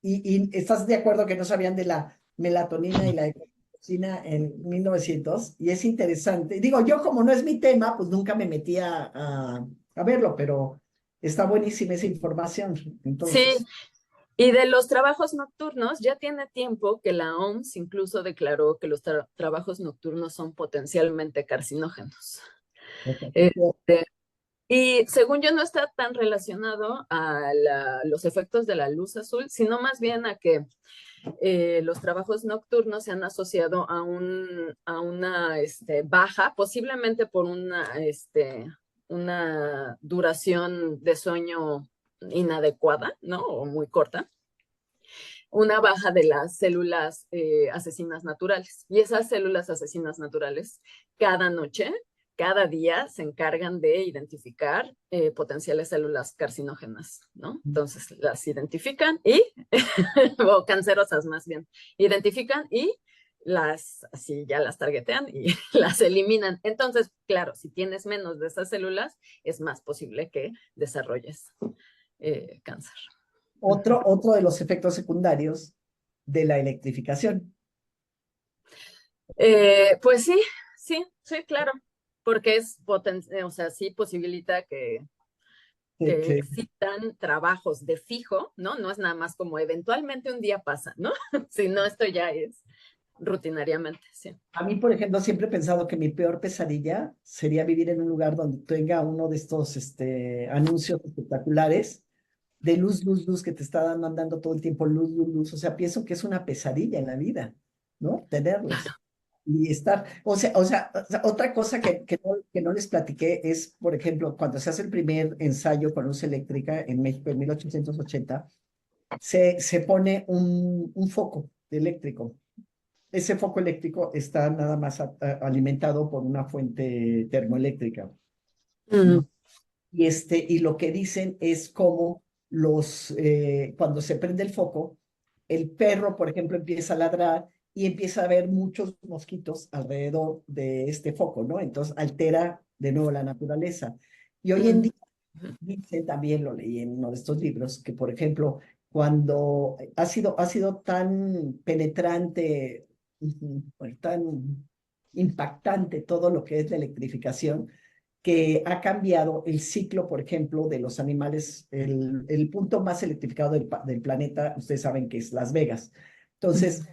y estás de acuerdo que no sabían de la melatonina y la oxitocina en 1900, y es interesante. Digo, yo como no es mi tema, pues nunca me metía a verlo, pero está buenísima esa información. Sí, Entonces, y de los trabajos nocturnos, ya tiene tiempo que la OMS incluso declaró que los trabajos nocturnos son potencialmente carcinógenos. Este, y según yo no está tan relacionado a los efectos de la luz azul, sino más bien a que los trabajos nocturnos se han asociado a una baja, posiblemente por una duración de sueño inadecuada, ¿no? O muy corta, una baja de las células asesinas naturales. Y esas células asesinas naturales, cada noche, cada día, se encargan de identificar potenciales células carcinógenas, ¿no? Entonces las identifican o cancerosas más bien, identifican y así ya las targetean y las eliminan. Entonces, claro, si tienes menos de esas células, es más posible que desarrolles cáncer. otro de los efectos secundarios de la electrificación. Pues sí, claro, porque o sea, sí posibilita que Que existan trabajos de fijo, ¿no? No es nada más como eventualmente un día pasa, ¿no? Sino esto ya es rutinariamente, sí. a mí, por ejemplo, siempre he pensado que mi peor pesadilla sería vivir en un lugar donde tenga uno de estos anuncios espectaculares de luz, luz, luz, que te está mandando todo el tiempo luz, luz, luz. O sea, pienso que es una pesadilla en la vida, ¿no? Tenerlos. Y estar, otra cosa que no les platiqué es, por ejemplo, cuando se hace el primer ensayo con luz eléctrica en México en 1880, se pone un foco eléctrico. Ese foco eléctrico está nada más alimentado por una fuente termoeléctrica, Mm. ¿no? Y lo que dicen es como cuando se prende el foco, el perro, por ejemplo, empieza a ladrar y empieza a haber muchos mosquitos alrededor de este foco, ¿no? Entonces altera de nuevo la naturaleza. Y hoy en día, dice, también lo leí en uno de estos libros, que por ejemplo, cuando ha sido tan penetrante, tan impactante todo lo que es la electrificación, que ha cambiado el ciclo, por ejemplo, de los animales. El punto más electrificado del planeta, ustedes saben que es Las Vegas. Entonces,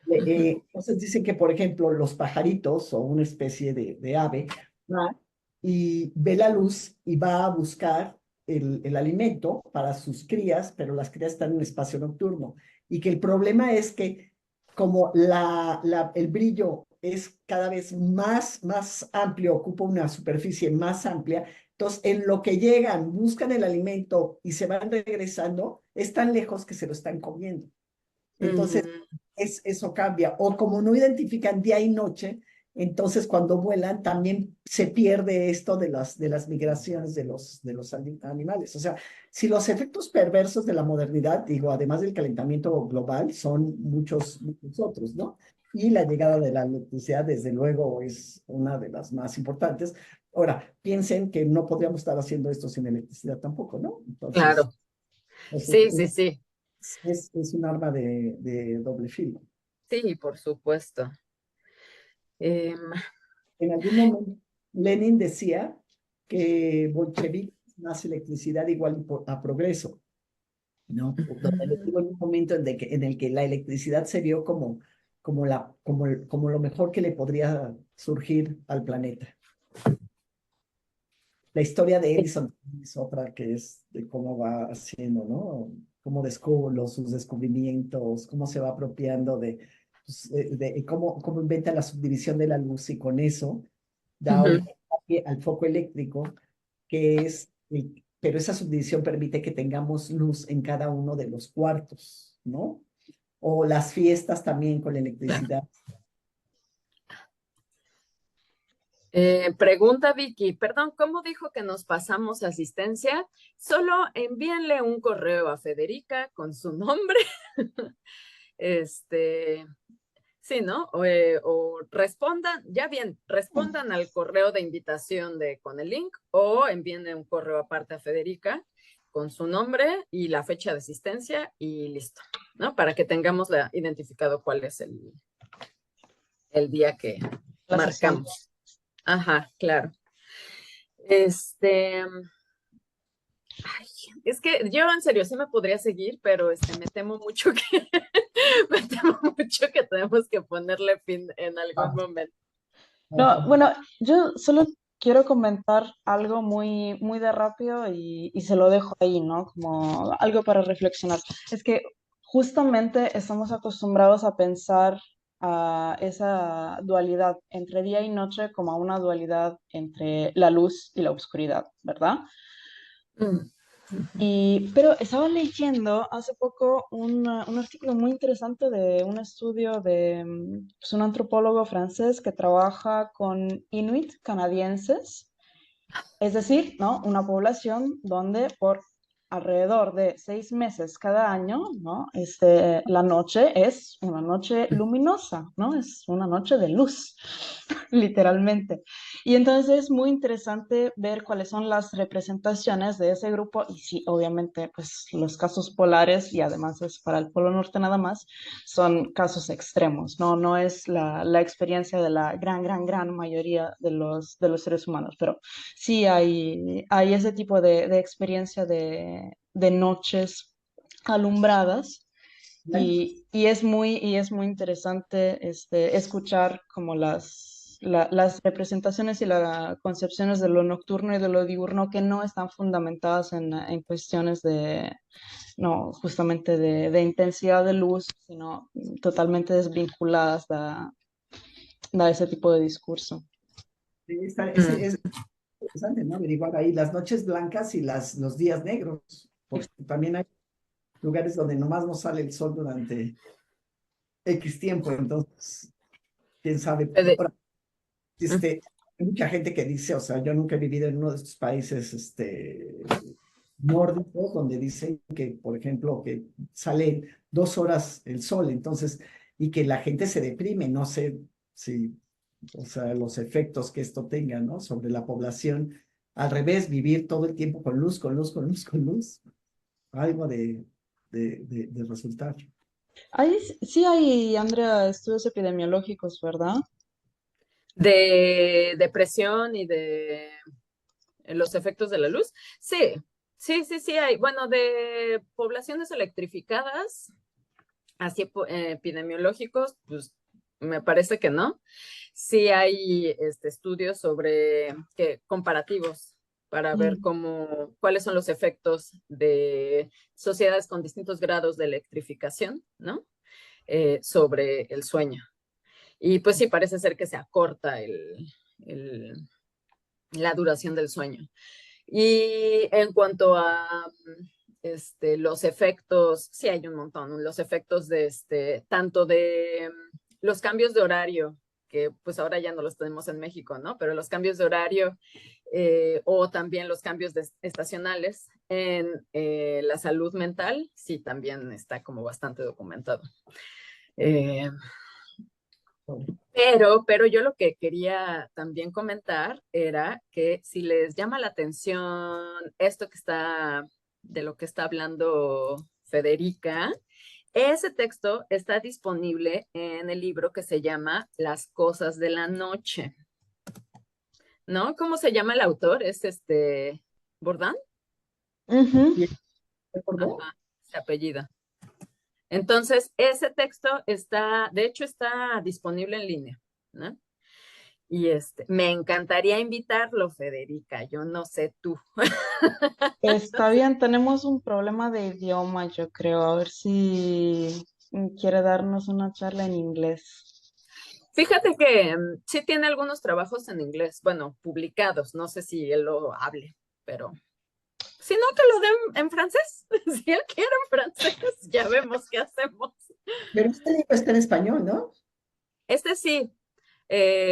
entonces dicen que, por ejemplo, los pajaritos o una especie de ave va y ve la luz y va a buscar el alimento para sus crías, pero las crías están en un espacio nocturno. Y que el problema es que como el brillo es cada vez más amplio, ocupa una superficie más amplia, entonces en lo que llegan, buscan el alimento y se van regresando, es tan lejos que se lo están comiendo. Entonces, eso cambia. O como no identifican día y noche, entonces cuando vuelan también se pierde esto de las migraciones de los animales. O sea, si los efectos perversos de la modernidad, digo, además del calentamiento global, son muchos, muchos otros, ¿no? Y la llegada de la electricidad, desde luego, es una de las más importantes. Ahora, piensen que no podríamos estar haciendo esto sin electricidad tampoco, ¿no? Entonces, Claro, pues, sí, sí, sí, es un arma de doble filo. sí, por supuesto. Em, En algún momento, Lenin decía que bolchevique más electricidad igual a progreso, ¿no? Donde hubo un momento en el que la electricidad se vio como lo mejor que le podría surgir al planeta. La historia de Edison es otra que es de cómo va haciendo, ¿no? Cómo descubre sus descubrimientos, cómo se va apropiando pues, de cómo inventa la subdivisión de la luz y con eso da un enfoque al foco eléctrico, pero esa subdivisión permite que tengamos luz en cada uno de los cuartos, ¿no? O las fiestas también con la electricidad. Pregunta Vicky, perdón, ¿cómo dijo que nos pasamos asistencia? Solo envíenle un correo a Federica con su nombre. Este, sí, ¿no? O respondan, ya bien, respondan al correo de invitación con el link o envíenle un correo aparte a Federica con su nombre y la fecha de asistencia y listo, ¿no? Para que tengamos identificado cuál es el día que La sesión. marcamos. Ajá, claro. Ay, es que yo en serio sí me podría seguir, pero me temo mucho que me temo mucho que tenemos que ponerle fin en algún momento. No, bueno, yo solo quiero comentar algo muy, muy de rápido y se lo dejo ahí, ¿no? Como algo para reflexionar. Es que justamente estamos acostumbrados a pensar a esa dualidad entre día y noche como a una dualidad entre la luz y la oscuridad, ¿verdad? Mm. Pero estaba leyendo hace poco un artículo muy interesante de un estudio de pues, un antropólogo francés que trabaja con inuit canadienses, es decir, ¿no? Una población donde por alrededor de 6 meses cada año, ¿no? La noche es una noche luminosa, ¿no? Es una noche de luz, literalmente. Y entonces es muy interesante ver cuáles son las representaciones de ese grupo y sí, obviamente, pues los casos polares y además es para el Polo Norte nada más, son casos extremos, ¿no? No es la experiencia de la gran mayoría de los seres humanos, pero sí hay ese tipo de experiencia de noches alumbradas y es muy interesante escuchar como las representaciones y las concepciones de lo nocturno y de lo diurno que no están fundamentadas en cuestiones no, justamente de intensidad de luz, sino totalmente desvinculadas de ese tipo de discurso. Sí, Mm. es interesante, ¿no? Averiguar ahí las noches blancas y los días negros, porque también hay lugares donde nomás no sale el sol durante X tiempo, entonces, quién sabe. Fede- Ahora, mm. hay mucha gente que dice, o sea, yo nunca he vivido en uno de estos países, nórdicos, donde dicen que, por ejemplo, que sale 2 horas el sol, entonces, y que la gente se deprime, no sé si, o sea, los efectos que esto tenga, ¿no? Sobre la población. Al revés, vivir todo el tiempo con luz, con luz, con luz, con luz, algo de resultar. Sí hay, Andrea, estudios epidemiológicos, ¿verdad? De depresión y de los efectos de la luz. Sí, sí hay. Bueno, de poblaciones electrificadas, así epidemiológicos, pues me parece que no. Sí hay estudios sobre comparativos para ver Mm. cuáles son los efectos de sociedades con distintos grados de electrificación, ¿no? Sobre el sueño. Y pues sí, parece ser que se acorta la duración del sueño. Y en cuanto a los efectos, sí hay un montón, los efectos de tanto de los cambios de horario, que pues ahora ya no los tenemos en México, ¿no? Pero los cambios de horario o también los cambios estacionales en la salud mental, sí, también está como bastante documentado. Pero yo lo que quería también comentar era que si les llama la atención esto que está, de lo que está hablando Federica, ese texto está disponible en el libro que se llama Las cosas de la noche, ¿no? ¿Cómo se llama el autor? Es Bordán. Ujú. ¿Y recordó? Ajá, se apellida. Entonces, ese texto está, de hecho, está disponible en línea, ¿no? Y me encantaría invitarlo, Federica, yo no sé tú. Está bien, tenemos un problema de idioma, yo creo. A ver si quiere darnos una charla en inglés. Fíjate que sí tiene algunos trabajos en inglés, bueno, publicados, no sé si él lo hable, pero si no, que lo den en francés. Si él quiere en francés, ya vemos qué hacemos. Pero este libro está en español, ¿no? Sí,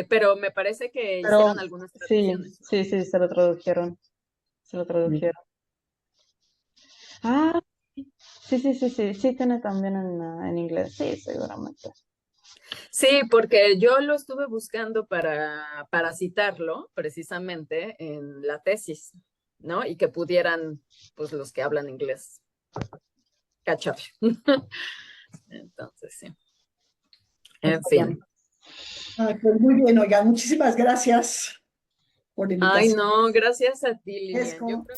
pero me parece que Pero hicieron algunas sí, traducciones. sí, sí, se lo tradujeron. Se lo tradujeron. Ah, sí, sí, sí, sí, sí tiene también en inglés. Sí, seguramente. Sí, porque yo lo estuve buscando para citarlo precisamente en la tesis, ¿no? Y que pudieran, pues, los que hablan inglés, catch up. Entonces, sí. En Está fin. bien. Ah, pues muy bien, oiga, muchísimas gracias por la Ay, invitación. no, gracias a ti, Es Lilian. Yo como- creo